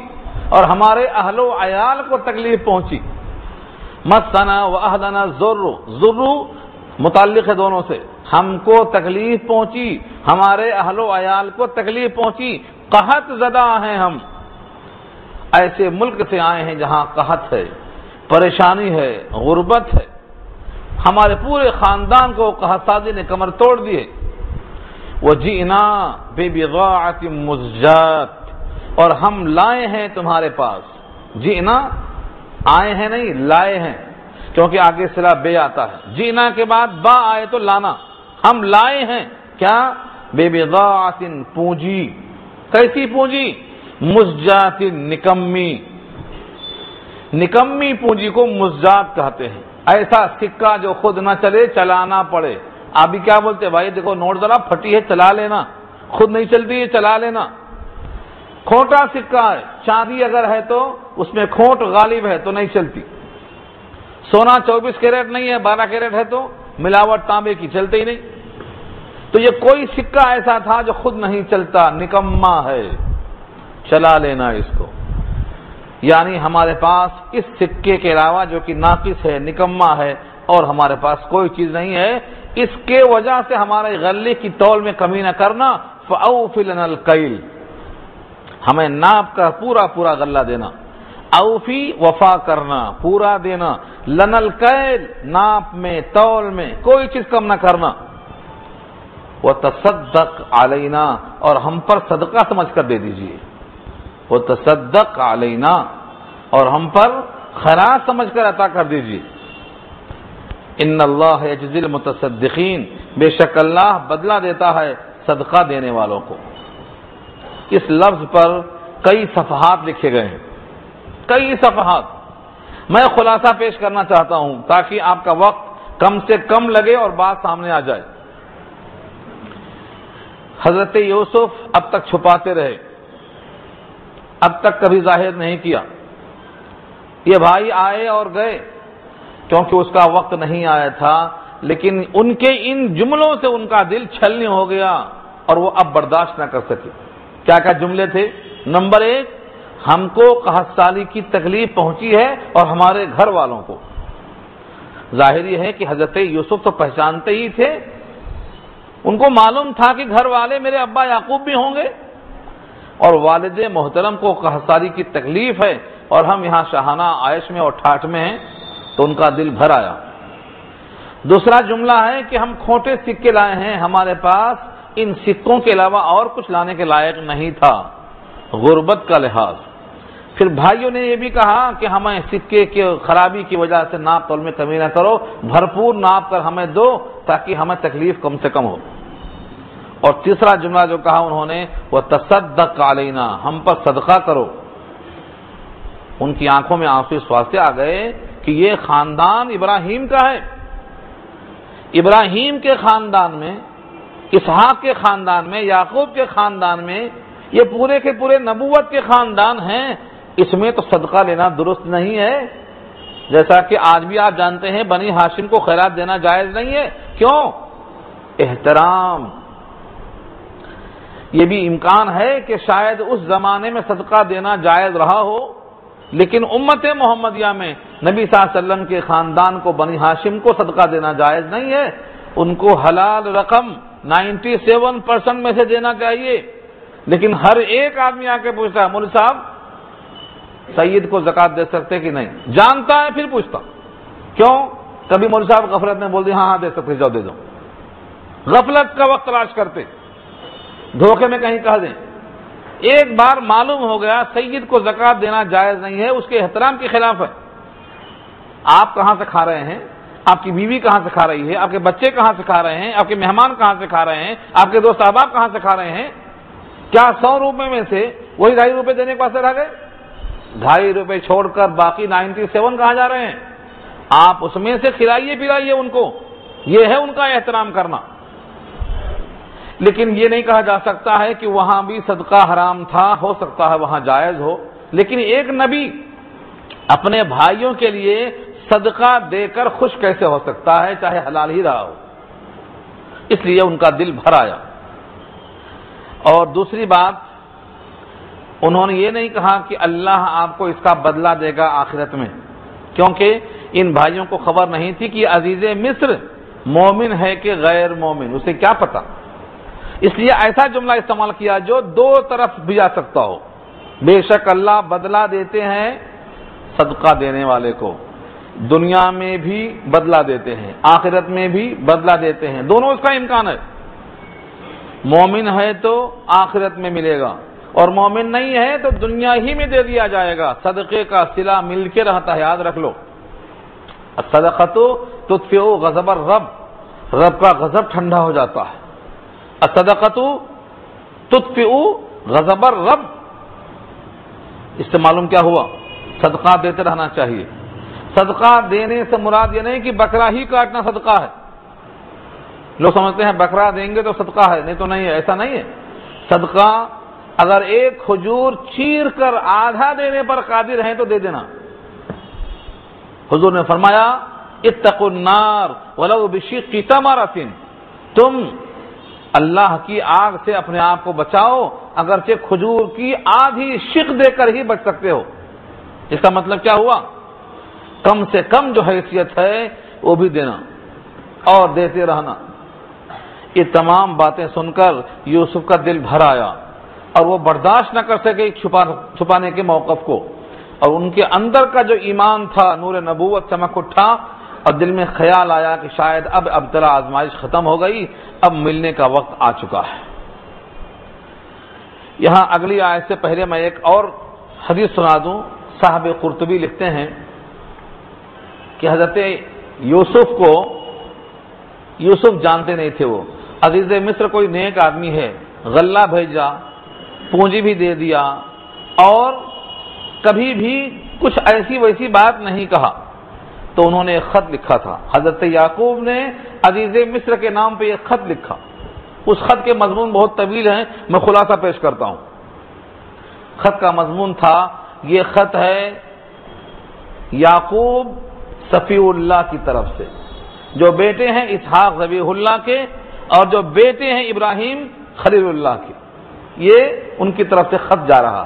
اور ہمارے اہل و عیال کو تکلیف پہنچی۔ مسنا واہلنا الضر، ضر متعلق ہے دونوں سے، ہم کو تکلیف پہنچی، ہمارے اہل و عیال کو تکلیف پہنچی، قحط زدہ ہیں ہم، ایسے ملک سے آئے ہیں جہاں قحط ہے، پریشانی ہے، غربت ہے، ہمارے پورے خاندان کو قحط سازی نے کمر توڑ دیے۔ وَجِئْنَا بِبِضَاعَةٍ مُزْجَاةٍ، اور ہم لائے ہیں تمہارے پاس، جئنا آئے ہیں نہیں لائے ہیں، کیونکہ آگے صلہ بے آتا ہے، جینا کے بعد با آئے تو لانا، ہم لائے ہیں کیا؟ بے بضاعت، پونجی، کیسی پونجی؟ مزجات، نکمی پونجی کو مزجات کہتے ہیں، ایسا سکہ جو خود نہ چلے چلانا پڑے۔ آپ بھی کیا بولتے ہیں؟ بھائی دیکھو نوٹ ذرا پھٹی ہے چلا لینا، خود نہیں چلتی ہے چلا لینا۔ کھوٹا سکہ ہے، چاندی اگر ہے تو اس میں کھوٹ غالب ہے تو نہیں چلتی، سونا 24 کیرٹ نہیں ہے 12 کیرٹ ہے تو ملاوٹ تانبے کی چلتے ہی نہیں۔ تو یہ کوئی سکہ ایسا تھا جو خود نہیں چلتا، نکما ہے، چلا لینا اس کو، یعنی ہمارے پاس اس سکے کے علاوہ جو کہ ناقص ہے، نکما ہے، اور ہمارے پاس کوئی چیز نہیں ہے، اس کے وجہ سے ہمارے غلے کی تول میں کمی نہ کرنا، فَأَوْفِ لَنَا الْكَيْلَ، ہمیں ناپ کر پورا پورا غلہ دینا، اوفی وفا کرنا، پورا دینا، لَنَا الْكَيْلَ ناپ میں تول میں کوئی چیز کم نہ کرنا، وَتَصَدَّقْ عَلَيْنَا اور ہم پر صدقہ سمجھ کر دے دیجئے، وَتَصَدَّقْ عَلَيْنَا اور ہم پر خیرات سمجھ کر عطا کر دیجئے۔ ان اللہ یجزی المتصدقین، بے شک اللہ بدلہ دیتا ہے صدقہ دینے والوں کو۔ اس لفظ پر کئی صفحات لکھے گئے ہیں، کئی صفحات، میں خلاصہ پیش کرنا چاہتا ہوں تاکہ آپ کا وقت کم سے کم لگے اور بات سامنے آ جائے۔ حضرت یوسف اب تک چھپاتے رہے، اب تک کبھی ظاہر نہیں کیا، یہ بھائی آئے اور گئے کیونکہ اس کا وقت نہیں آیا تھا، لیکن ان کے ان جملوں سے ان کا دل چھلنی ہو گیا اور وہ اب برداشت نہ کر سکے۔ کیا کیا جملے تھے؟ نمبر 1، ہم کو قحط سالی کی تکلیف پہنچی ہے اور ہمارے گھر والوں کو۔ ظاہر یہ ہے کہ حضرت یوسف تو پہچانتے ہی تھے، ان کو معلوم تھا کہ گھر والے میرے ابا یعقوب بھی ہوں گے اور والد محترم کو قحط سالی کی تکلیف ہے اور ہم یہاں شاہانہ عائش میں اور ٹھاٹ میں ہیں، تو ان کا دل بھر آیا۔ دوسرا جملہ ہے کہ ہم کھوٹے سکے لائے ہیں، ہمارے پاس ان سکوں کے علاوہ اور کچھ لانے کے لائق نہیں تھا، غربت کا لحاظ۔ پھر بھائیوں نے یہ بھی کہا کہ ہمیں سکے کی خرابی کی وجہ سے ناپ تول میں کمی نہ کرو، بھرپور ناپ کر ہمیں دو تاکہ ہمیں تکلیف کم سے کم ہو۔ اور تیسرا جملہ جو کہا انہوں نے، وہ تصدق علینا، ہم پر صدقہ کرو۔ ان کی آنکھوں میں آنسو اس واسطے آ گئے کہ یہ خاندان ابراہیم کا ہے، ابراہیم کے خاندان میں، اسحاق کے خاندان میں، یعقوب کے خاندان میں، یہ پورے کے پورے نبوت کے خاندان ہیں، اس میں تو صدقہ لینا درست نہیں ہے۔ جیسا کہ آج بھی آپ جانتے ہیں بنی ہاشم کو خیرات دینا جائز نہیں ہے، کیوں؟ احترام، یہ بھی امکان ہے کہ شاید اس زمانے میں صدقہ دینا جائز رہا ہو، لیکن امت محمدیہ میں نبی صلی اللہ علیہ وسلم کے خاندان کو، بنی ہاشم کو صدقہ دینا جائز نہیں ہے. ان کو حلال رقم 97% میں سے دینا چاہیے. لیکن ہر ایک آدمی آ کے پوچھتا ہے مولوی صاحب سید کو زکوٰۃ دے سکتے کہ نہیں؟ جانتا ہے پھر پوچھتا. کیوں؟ کبھی مولوی صاحب غفلت میں بول دی ہاں دے سکتے، جاؤ دے دو. غفلت کا وقت تلاش کرتے، دھوکے میں کہیں کہہ دیں. ایک بار معلوم ہو گیا سید کو زکوٰۃ دینا جائز نہیں ہے، اس کے احترام کے خلاف ہے. آپ کہاں سے کھا رہے ہیں؟ آپ کی بیوی کہاں سے کھا رہی ہے؟ آپ کے بچے کہاں سے کھا رہے ہیں؟ آپ کے مہمان کہاں سے کھا رہے ہیں؟ آپ کے دوست احباب کہاں سے کھا رہے ہیں؟ کیا 100 روپے میں سے وہی 2.5 روپے دینے کے پاسے رہ گئے؟ 2.5 روپے چھوڑ کر باقی 97 کہاں جا رہے ہیں؟ آپ اس میں سے کھلائیے پلائیے ان کو، یہ ہے ان کا احترام کرنا. لیکن یہ نہیں کہا جا سکتا ہے کہ وہاں بھی صدقہ حرام تھا، ہو سکتا ہے وہاں جائز ہو. لیکن ایک نبی اپنے بھائیوں کے لیے صدقہ دے کر خوش کیسے ہو سکتا ہے، چاہے حلال ہی رہا ہو؟ اس لیے ان کا دل بھر آیا. اور دوسری بات، انہوں نے یہ نہیں کہا کہ اللہ آپ کو اس کا بدلہ دے گا آخرت میں، کیونکہ ان بھائیوں کو خبر نہیں تھی کہ عزیز مصر مومن ہے کہ غیر مومن، اسے کیا پتا. اس لیے ایسا جملہ استعمال کیا جو دو طرف بھی جا سکتا ہو. بے شک اللہ بدلہ دیتے ہیں صدقہ دینے والے کو، دنیا میں بھی بدلہ دیتے ہیں، آخرت میں بھی بدلہ دیتے ہیں، دونوں اس کا امکان ہے. مومن ہے تو آخرت میں ملے گا، اور مومن نہیں ہے تو دنیا ہی میں دے دیا جائے گا. صدقے کا صلہ مل کے رہتا ہے، یاد رکھ لو. الصدقۃ تطفئ غضب الرب، رب کا غضب ٹھنڈا ہو جاتا ہے. الصدقۃ تطفئ غضب الرب، اس سے معلوم کیا ہوا؟ صدقہ دیتے رہنا چاہیے. صدقہ دینے سے مراد یہ نہیں کہ بکرا ہی کاٹنا صدقہ ہے. لوگ سمجھتے ہیں بکرا دیں گے تو صدقہ ہے، نہیں تو نہیں ہے، ایسا نہیں ہے. صدقہ اگر ایک کھجور چیر کر آدھا دینے پر قادر ہیں تو دے دینا. حضور نے فرمایا اتقوا النار ولو بشق تمرۃ، تم اللہ کی آگ سے اپنے آپ کو بچاؤ اگرچہ کھجور کی آدھی شق دے کر ہی بچ سکتے ہو. اس کا مطلب کیا ہوا؟ کم سے کم جو حیثیت ہے وہ بھی دینا اور دیتے رہنا. یہ تمام باتیں سن کر یوسف کا دل بھر آیا اور وہ برداشت نہ کر سکے چھپانے کے موقف کو، اور ان کے اندر کا جو ایمان تھا، نور نبوت چمک اٹھا، اور دل میں خیال آیا کہ شاید اب ابتلا آزمائش ختم ہو گئی، اب ملنے کا وقت آ چکا ہے. یہاں اگلی آیت سے پہلے میں ایک اور حدیث سنا دوں. صاحب قرطبی لکھتے ہیں کہ حضرت یوسف جانتے نہیں تھے، وہ عزیز مصر کوئی نیک آدمی ہے، غلہ بھیجا، پونجی بھی دے دیا، اور کبھی بھی کچھ ایسی ویسی بات نہیں کہا. تو انہوں نے ایک خط لکھا تھا، حضرت یعقوب نے عزیز مصر کے نام پہ ایک خط لکھا. اس خط کے مضمون بہت طویل ہیں، میں خلاصہ پیش کرتا ہوں. خط کا مضمون تھا، یہ خط ہے یعقوب صفی اللہ کی طرف سے، جو بیٹے ہیں اسحاق ذبیح اللہ کے، اور جو بیٹے ہیں ابراہیم خلیل اللہ کے. یہ ان کی طرف سے خط جا رہا.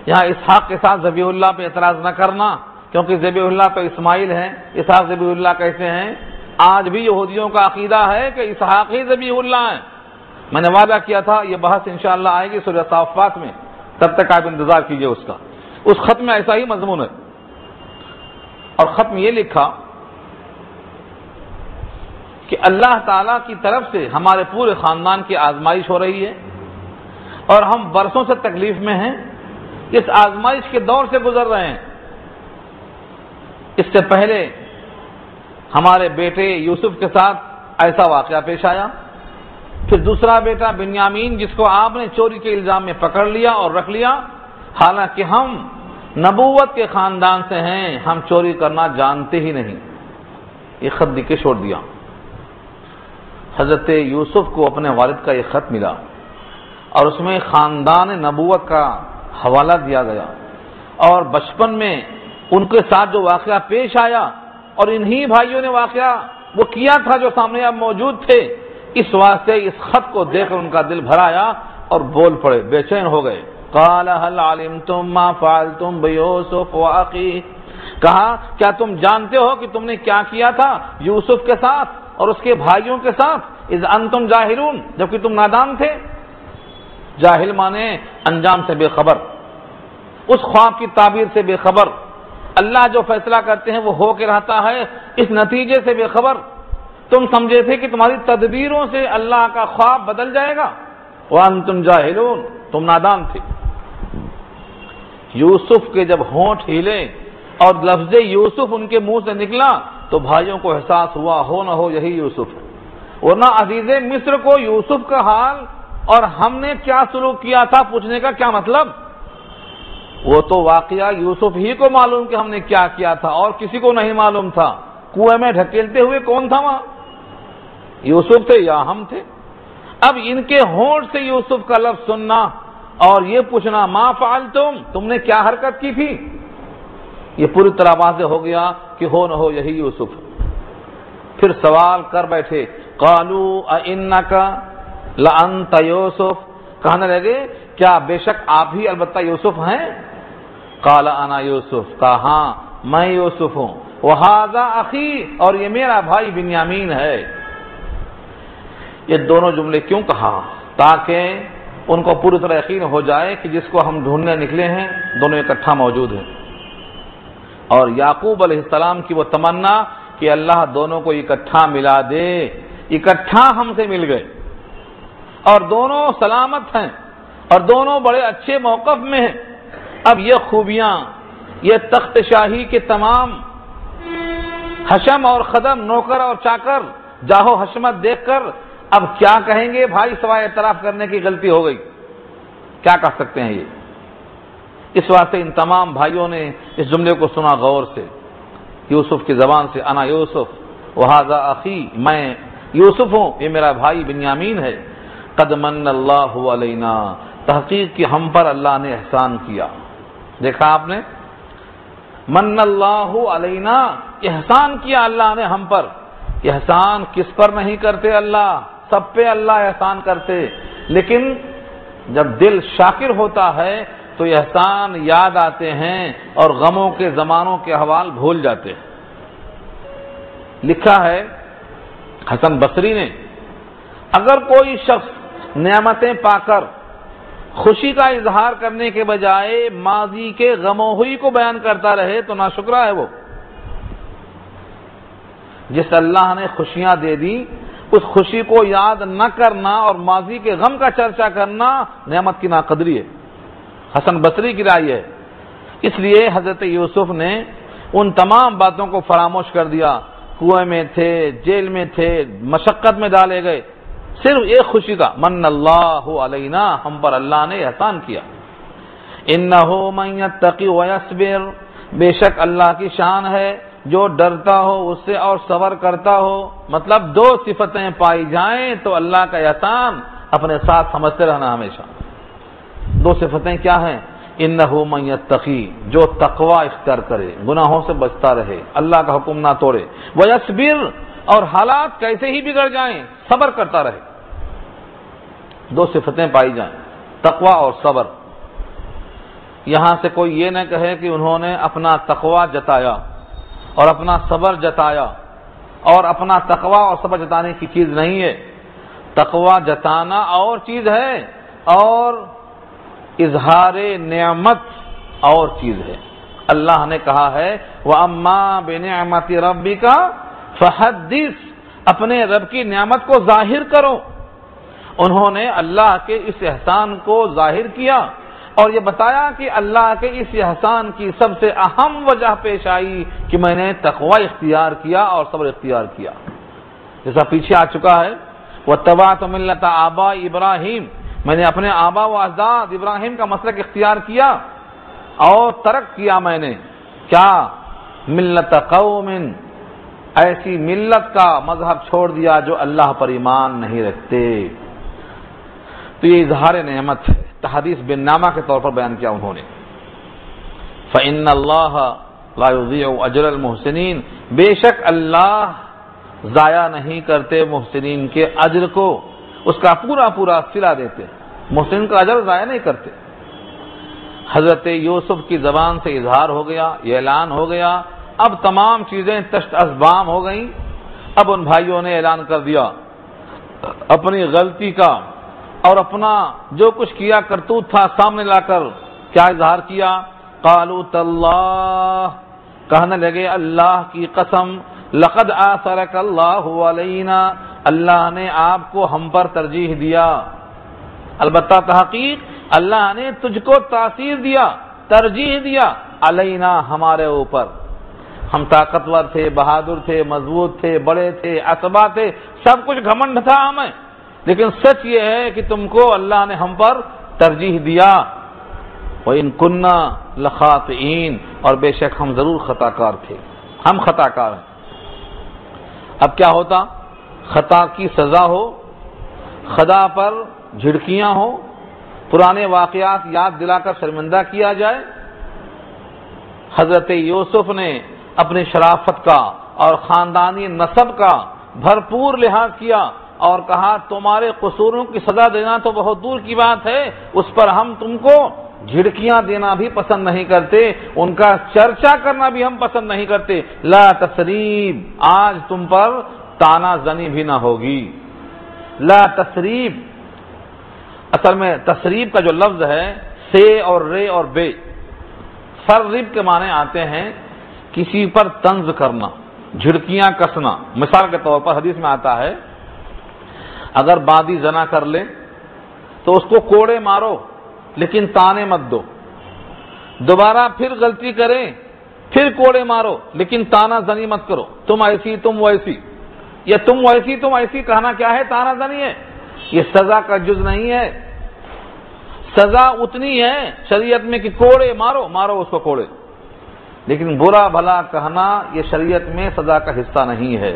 یہاں اسحاق کے ساتھ ذبیح اللہ پہ اعتراض نہ کرنا، کیونکہ ذبیح اللہ تو اسماعیل ہیں، اسحاق ذبیح اللہ کیسے ہیں؟ آج بھی یہودیوں کا عقیدہ ہے کہ اسحاق ہی ذبیح اللہ ہیں. میں نے وعدہ کیا تھا یہ بحث انشاءاللہ آئے گی سورہ صافات میں، تب تک آپ انتظار کیجئے اس کا. اس خط میں ایسا ہی مضمون ہے، اور خط میں یہ لکھا کہ اللہ تعالیٰ کی طرف سے ہمارے پورے خاندان کی آزمائش ہو رہی ہے، اور ہم برسوں سے تکلیف میں ہیں، اس آزمائش کے دور سے گزر رہے ہیں. اس سے پہلے ہمارے بیٹے یوسف کے ساتھ ایسا واقعہ پیش آیا، پھر دوسرا بیٹا بنیامین جس کو آپ نے چوری کے الزام میں پکڑ لیا اور رکھ لیا، حالانکہ ہم نبوت کے خاندان سے ہیں، ہم چوری کرنا جانتے ہی نہیں. یہ خط لکھ کے چھوڑ دیا. حضرت یوسف کو اپنے والد کا یہ خط ملا، اور اس میں خاندان نبوت کا حوالہ دیا گیا، اور بچپن میں ان کے ساتھ جو واقعہ پیش آیا، اور انہی بھائیوں نے واقعہ وہ کیا تھا جو سامنے اب موجود تھے، اس واسطے اس خط کو دیکھ کر ان کا دل بھر آیا اور بول پڑے، بے چین ہو گئے۔ قال هل علمتم ما فعلتم بيوسف واخيه، کہا کیا تم جانتے ہو کہ تم نے کیا کیا تھا یوسف کے ساتھ اور اس کے بھائیوں کے ساتھ؟ اذ انتم جاہلون، جبکہ تم نادان تھے۔ جاہل مانے انجام سے بے خبر، اس خواب کی تعبیر سے بے خبر، اللہ جو فیصلہ کرتے ہیں وہ ہو کے رہتا ہے، اس نتیجے سے بے خبر۔ تم سمجھے تھے کہ تمہاری تدبیروں سے اللہ کا خواب بدل جائے گا، وانتم جاہلون، تم نادان تھے۔ یوسف کے جب ہونٹ ہلے اور لفظ یوسف ان کے منہ سے نکلا تو بھائیوں کو احساس ہوا ہو نہ ہو یہی یوسف ہے، ورنہ عزیز مصر کو یوسف کا حال اور ہم نے کیا سلوک کیا تھا پوچھنے کا کیا مطلب؟ وہ تو واقعہ یوسف ہی کو معلوم کہ ہم نے کیا کیا تھا، اور کسی کو نہیں معلوم تھا۔ کنویں میں ڈھکیلتے ہوئے کون تھا وہاں؟ یوسف تھے یا ہم تھے؟ اب ان کے ہونٹ سے یوسف کا لفظ سننا اور یہ پوچھنا ما فعلتم، تم نے کیا حرکت کی تھی، یہ پوری طرح واضح ہو گیا کہ ہو نہ ہو یہی یوسف۔ پھر سوال کر بیٹھے، قالوا اِنَّكَ لَأَنْتَ یوسف، کہنے لگے کیا بے شک آپ ہی البتہ یوسف ہیں؟ قال انا یوسف، کہا ہاں میں یوسف ہوں، وہذا اخی، اور یہ میرا بھائی بنیامین ہے۔ یہ دونوں جملے کیوں کہا؟ تاکہ ان کو پوری طرح یقین ہو جائے کہ جس کو ہم ڈھونڈنے نکلے ہیں دونوں اکٹھا موجود ہیں۔ اور یعقوب علیہ السلام کی وہ تمنا کہ اللہ دونوں کو اکٹھا ملا دے، اکٹھا ہم سے مل گئے اور دونوں سلامت ہیں اور دونوں بڑے اچھے موقف میں ہیں۔ اب یہ خوبیاں، یہ تخت شاہی کے تمام حشم اور خدم، نوکر اور چاکر، جاہو حشمت دیکھ کر اب کیا کہیں گے بھائی سوائے اعتراف کرنے کی غلطی ہو گئی؟ کیا کہہ سکتے ہیں یہ؟ اس واسطے ان تمام بھائیوں نے اس جملے کو سنا غور سے، یوسف کی زبان سے، انا یوسف وہذا اخی، میں یوسف ہوں، یہ میرا بھائی بنیامین ہے۔ قد من اللہ علینا، تحقیق کہ ہم پر اللہ نے احسان کیا۔ دیکھا آپ نے، من اللہ علینا، احسان کیا اللہ نے ہم پر۔ احسان کس پر نہیں کرتے اللہ؟ سب پہ اللہ احسان کرتے، لیکن جب دل شاکر ہوتا ہے تو احسان یاد آتے ہیں اور غموں کے زمانوں کے احوال بھول جاتے ہیں۔ لکھا ہے حسن بصری نے، اگر کوئی شخص نعمتیں پا کر خوشی کا اظہار کرنے کے بجائے ماضی کے غموں ہوئی کو بیان کرتا رہے تو ناشکرا ہے وہ۔ جس اللہ نے خوشیاں دے دی اس خوشی کو یاد نہ کرنا اور ماضی کے غم کا چرچا کرنا نعمت کی ناقدری ہے۔ حسن بصری کی رائے ہے۔ اس لیے حضرت یوسف نے ان تمام باتوں کو فراموش کر دیا، کنویں میں تھے، جیل میں تھے، مشقت میں ڈالے گئے، صرف ایک خوشی کا، من اللہ علینا، ہم پر اللہ نے احسان کیا۔ انہ من یتقی ویصبر، بے شک اللہ کی شان ہے جو ڈرتا ہو اس سے اور صبر کرتا ہو۔ مطلب دو صفتیں پائی جائیں تو اللہ کا احسان اپنے ساتھ سمجھتے رہنا ہمیشہ۔ دو صفتیں کیا ہیں؟ انہ من یتقی، جو تقوی اختیار کرے، گناہوں سے بچتا رہے، اللہ کا حکم نہ توڑے، ویصبر، اور حالات کیسے ہی بگڑ جائیں صبر کرتا رہے۔ دو صفتیں پائی جائیں، تقوی اور صبر۔ یہاں سے کوئی یہ نہ کہے کہ انہوں نے اپنا تقوی جتایا اور اپنا صبر جتایا، اور اپنا تقوی اور صبر جتانے کی چیز نہیں ہے۔ تقوی جتانا اور چیز ہے اور اظہار نعمت اور چیز ہے۔ اللہ نے کہا ہے وَأَمَّا بِنِعْمَةِ رَبِّكَ فَحَدِّثْ، اپنے رب کی نعمت کو ظاہر کرو۔ انہوں نے اللہ کے اس احسان کو ظاہر کیا اور یہ بتایا کہ اللہ کے اس احسان کی سب سے اہم وجہ پیش آئی کہ میں نے تقوی اختیار کیا اور صبر اختیار کیا، جیسا پیچھے آ چکا ہے۔ وَاتَّبَعْتُ مِلَّةَ آبَاءِ ابراہیم، میں نے اپنے آبا و اجداد ابراہیم کا مسلک اختیار کیا اور ترک کیا میں نے کیا؟ ملت قوم، ایسی ملت کا مذہب چھوڑ دیا جو اللہ پر ایمان نہیں رکھتے۔ تو یہ اظہار نعمت ہے، تحدیث بالنامہ کے طور پر بیان کیا انہوں نے۔ فإن اللہ لا یضیع اجر المحسنین، بے شک اللہ ضائع نہیں کرتے محسنین کے اجر کو، اس کا پورا پورا صلہ دیتے، محسنین کا اجر ضائع نہیں کرتے۔ حضرت یوسف کی زبان سے اظہار ہو گیا، یہ اعلان ہو گیا، اب تمام چیزیں تشت اسبام ہو گئیں۔ اب ان بھائیوں نے اعلان کر دیا اپنی غلطی کا، اور اپنا جو کچھ کیا کرتوت تھا سامنے لا کر کیا اظہار کیا؟ قالوا تاللہ، کہنے لگے اللہ کی قسم، لقد آثرک اللہ علینا، اللہ نے آپ کو ہم پر ترجیح دیا، البتہ تحقیق اللہ نے تجھ کو تاثیر دیا، ترجیح دیا، علینا، ہمارے اوپر۔ ہم طاقتور تھے، بہادر تھے، مضبوط تھے، بڑے تھے، اسبا تھے، سب کچھ گھمنڈ تھا ہمیں، لیکن سچ یہ ہے کہ تم کو اللہ نے ہم پر ترجیح دیا۔ وَإِن كُنَّا لَخَاطِئِينَ، اور بے شک ہم ضرور خطا کار تھے، ہم خطا کار ہیں۔ اب کیا ہوتا؟ خطا کی سزا ہو، خدا پر جھڑکیاں ہو، پرانے واقعات یاد دلا کر شرمندہ کیا جائے۔ حضرت یوسف نے اپنی شرافت کا اور خاندانی نسب کا بھرپور لحاظ کیا اور کہا تمہارے قصوروں کی سزا دینا تو بہت دور کی بات ہے، اس پر ہم تم کو جھڑکیاں دینا بھی پسند نہیں کرتے، ان کا چرچا کرنا بھی ہم پسند نہیں کرتے۔ لا تثریب، آج تم پر تانا زنی بھی نہ ہوگی۔ لا تثریب، اصل میں تثریب کا جو لفظ ہے سے اور رے اور بے، سرب کے معنی آتے ہیں کسی پر طنز کرنا، جھڑکیاں کسنا۔ مثال کے طور پر حدیث میں آتا ہے اگر بادی زنا کر لے تو اس کو کوڑے مارو لیکن تانے مت دو، دوبارہ پھر غلطی کرے پھر کوڑے مارو لیکن تانا زنی مت کرو، تم ایسی تم ویسی، یا تم ویسی تم ایسی کہنا کیا ہے؟ تانا زنی ہے۔ یہ سزا کا جز نہیں ہے، سزا اتنی ہے شریعت میں کہ کوڑے مارو، مارو اس کو کوڑے، لیکن برا بھلا کہنا یہ شریعت میں سزا کا حصہ نہیں ہے۔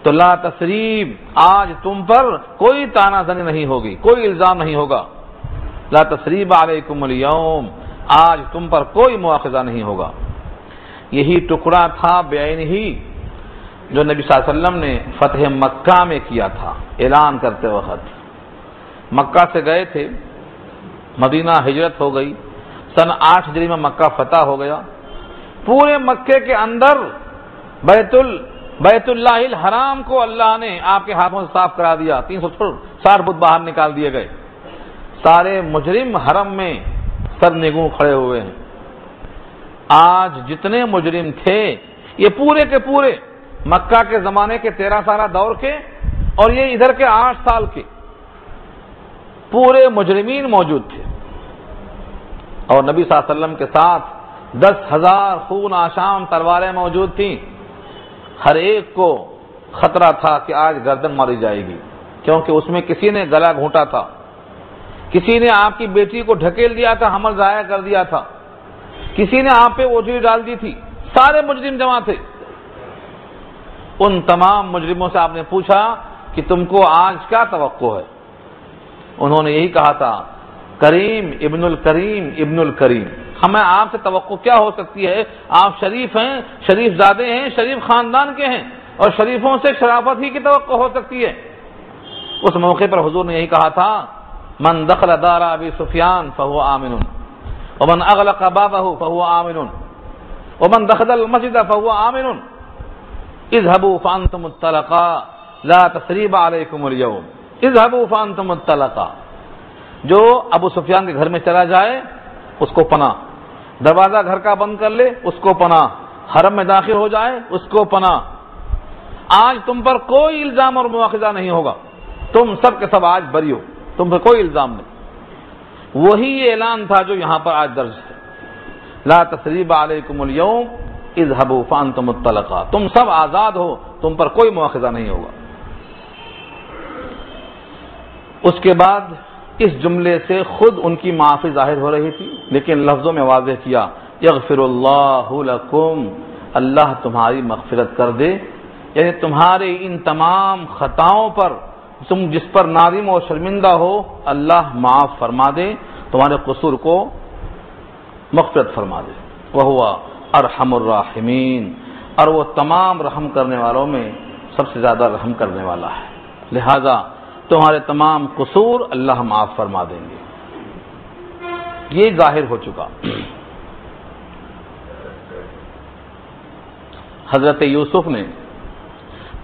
تو لا تثریب، آج تم پر کوئی تانا زنی نہیں ہوگی، کوئی الزام نہیں ہوگا۔ لا تثریب علیکم اليوم، آج تم پر کوئی مواخذہ نہیں ہوگا۔ یہی ٹکڑا تھا بعین ہی جو نبی صلی اللہ علیہ وسلم نے فتح مکہ میں کیا تھا، اعلان کرتے وقت۔ مکہ سے گئے تھے، مدینہ ہجرت ہو گئی، سن 8 ہجری میں مکہ فتح ہو گیا۔ پورے مکے کے اندر بیت اللہ الحرام کو اللہ نے آپ کے ہاتھوں سے صاف کرا دیا، 360 بت باہر نکال دیے گئے، سارے مجرم حرم میں سر نگوں کھڑے ہوئے ہیں۔ آج جتنے مجرم تھے یہ پورے کے پورے مکہ کے زمانے کے 13 سالہ دور کے اور یہ ادھر کے 8 سال کے پورے مجرمین موجود تھے، اور نبی صلی اللہ علیہ وسلم کے ساتھ 10,000 خون آشام تلواریں موجود تھیں۔ ہر ایک کو خطرہ تھا کہ آج گردن ماری جائے گی، کیونکہ اس میں کسی نے گلا گھونٹا تھا، کسی نے آپ کی بیٹی کو ڈھکیل دیا تھا، حمل ضائع کر دیا تھا، کسی نے آپ پہ اوجھلی ڈال دی تھی، سارے مجرم جمع تھے۔ ان تمام مجرموں سے آپ نے پوچھا کہ تم کو آج کیا توقع ہے؟ انہوں نے یہی کہا تھا کریم ابن الکریم ابن الکریم، ہمیں آپ سے توقع کیا ہو سکتی ہے؟ آپ شریف ہیں، شریف زادے ہیں، شریف خاندان کے ہیں، اور شریفوں سے شرافت ہی کی توقع ہو سکتی ہے۔ اس موقع پر حضور نے یہی کہا تھا من دخل دار ابی سفیان فهو آمن ومن اغلق بابه فهو آمن ومن دخل المسجد فهو آمن اذهبوا فانتم الطلقاء لا تثریب علیکم اليوم اذهبوا فانتم الطلقاء، جو ابو سفیان کے گھر میں چلا جائے اس کو پناہ، دروازہ گھر کا بند کر لے اس کو پناہ، حرم میں داخل ہو جائے اس کو پناہ۔ آج تم پر کوئی الزام اور مواخذہ نہیں ہوگا، تم سب کے سب آج بری ہو، تم پر کوئی الزام نہیں۔ وہی یہ اعلان تھا جو یہاں پر آج درج ہے، لا تثریب علیکم اليوم اذهبوا فانتم الطلقاء، تم سب آزاد ہو، تم پر کوئی مواخذہ نہیں ہوگا۔ اس کے بعد اس جملے سے خود ان کی معافی ظاہر ہو رہی تھی، لیکن لفظوں میں واضح کیا یغفر اللہ لکم، اللہ تمہاری مغفرت کر دے، یعنی تمہارے ان تمام خطاؤں پر تم جس پر نادم اور شرمندہ ہو اللہ معاف فرما دے، تمہارے قصور کو مغفرت فرما دے۔ وہو ارحم الراحمین، اور وہ تمام رحم کرنے والوں میں سب سے زیادہ رحم کرنے والا ہے، لہذا تمہارے تمام قصور اللہ معاف فرما دیں گے۔ یہ ظاہر ہو چکا۔ حضرت یوسف نے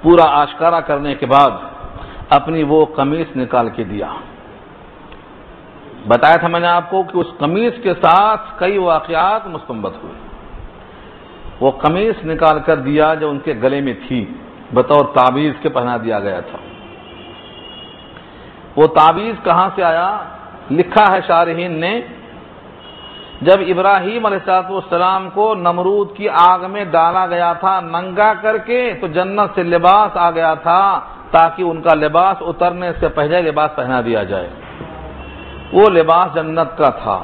پورا آشکارا کرنے کے بعد اپنی وہ قمیص نکال کے دیا۔ بتایا تھا میں نے آپ کو کہ اس قمیص کے ساتھ کئی واقعات مستنبط ہوئے۔ وہ قمیص نکال کر دیا جو ان کے گلے میں تھی، بطور تعویذ کے پہنا دیا گیا تھا۔ وہ تعویذ کہاں سے آیا؟ لکھا ہے شارحین نے، جب ابراہیم علیہ السلام کو نمرود کی آگ میں ڈالا گیا تھا ننگا کر کے، تو جنت سے لباس آ گیا تھا تاکہ ان کا لباس اترنے سے پہلے لباس پہنا دیا جائے۔ وہ لباس جنت کا تھا،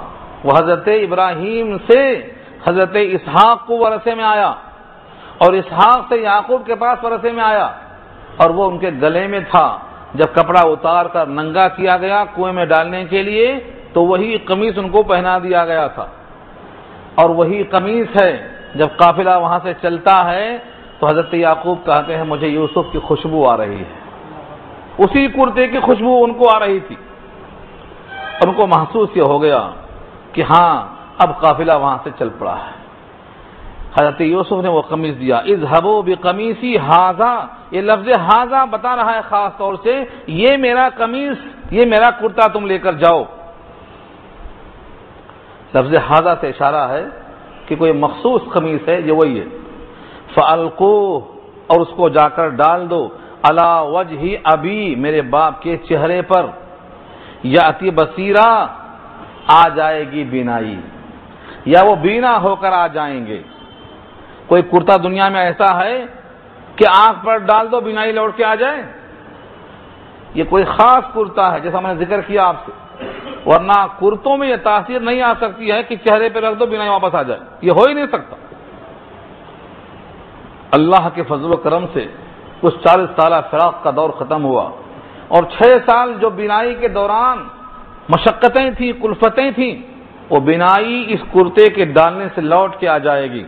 وہ حضرت ابراہیم سے حضرت اسحاق کو ورثے میں آیا، اور اسحاق سے یعقوب کے پاس ورثے میں آیا، اور وہ ان کے گلے میں تھا۔ جب کپڑا اتار کر ننگا کیا گیا کنویں میں ڈالنے کے لیے، تو وہی قمیص ان کو پہنا دیا گیا تھا، اور وہی قمیص ہے جب قافلہ وہاں سے چلتا ہے تو حضرت یعقوب کہتے ہیں مجھے یوسف کی خوشبو آ رہی ہے، اسی کرتے کی خوشبو ان کو آ رہی تھی، ان کو محسوس یہ ہو گیا کہ ہاں اب قافلہ وہاں سے چل پڑا ہے۔ حضرت یوسف نے وہ قمیص دیا۔ اذهبوا بقمیصی ھذا، یہ لفظ ھذا بتا رہا ہے خاص طور سے یہ میرا قمیص، یہ میرا کرتا تم لے کر جاؤ۔ لفظ ھذا سے اشارہ ہے کہ کوئی مخصوص قمیص ہے، یہ وہی ہے۔ فَأَلْقُوهُ، اور اس کو جا کر ڈال دو، عَلَى وَجْهِ أَبِي، میرے باپ کے چہرے پر، یأتی بصیرا، آ جائے گی بینائی، یا وہ بینا ہو کر آ جائیں گے۔ کوئی کرتا دنیا میں ایسا ہے کہ آنکھ پر ڈال دو بینائی لوٹ کے آ جائے؟ یہ کوئی خاص کرتا ہے جیسا میں نے ذکر کیا آپ سے، ورنہ کرتوں میں یہ تاثیر نہیں آ سکتی ہے کہ چہرے پہ رکھ دو بینائی واپس آ جائے، یہ ہو ہی نہیں سکتا۔ اللہ کے فضل و کرم سے اس 40 سالہ فراق کا دور ختم ہوا، اور 6 سال جو بینائی کے دوران مشقتیں تھیں، کلفتیں تھیں، وہ بینائی اس کرتے کے ڈالنے سے لوٹ کے آ جائے گی۔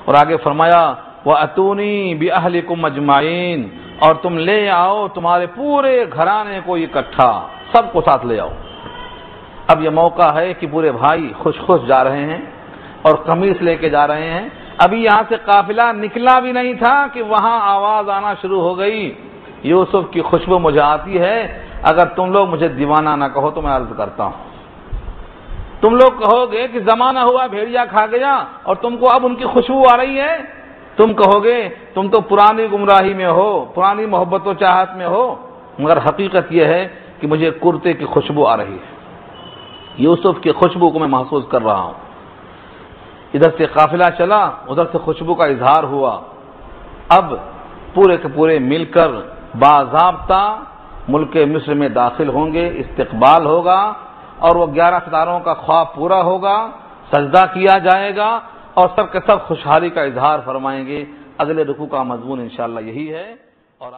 اور آگے فرمایا وَأَتُونِي بِأَهْلِكُمْ أَجْمَعِينَ، اور تم لے آؤ تمہارے پورے گھرانے کو اکٹھا، سب کو ساتھ لے آؤ۔ اب یہ موقع ہے کہ پورے بھائی خوش خوش جا رہے ہیں اور قمیص لے کے جا رہے ہیں۔ ابھی یہاں سے قافلہ نکلا بھی نہیں تھا کہ وہاں آواز آنا شروع ہو گئی، یوسف کی خوشبو مجھے آتی ہے، اگر تم لوگ مجھے دیوانہ نہ کہو تو میں عرض کرتا ہوں۔ تم لوگ کہو گے کہ زمانہ ہوا بھیڑیا کھا گیا اور تم کو اب ان کی خوشبو آ رہی ہے، تم کہو گے تم تو پرانی گمراہی میں ہو، پرانی محبت و چاہت میں ہو، مگر حقیقت یہ ہے کہ مجھے کرتے کی خوشبو آ رہی ہے، یوسف کی خوشبو کو میں محسوس کر رہا ہوں۔ ادھر سے قافلہ چلا، ادھر سے خوشبو کا اظہار ہوا۔ اب پورے کے پورے مل کر باضابطہ ملک مصر میں داخل ہوں گے، استقبال ہوگا، اور وہ 11 ستاروں کا خواب پورا ہوگا، سجدہ کیا جائے گا، اور سب کے سب خوشحالی کا اظہار فرمائیں گے۔ اگلے رکوع کا مضمون انشاءاللہ یہی ہے، اور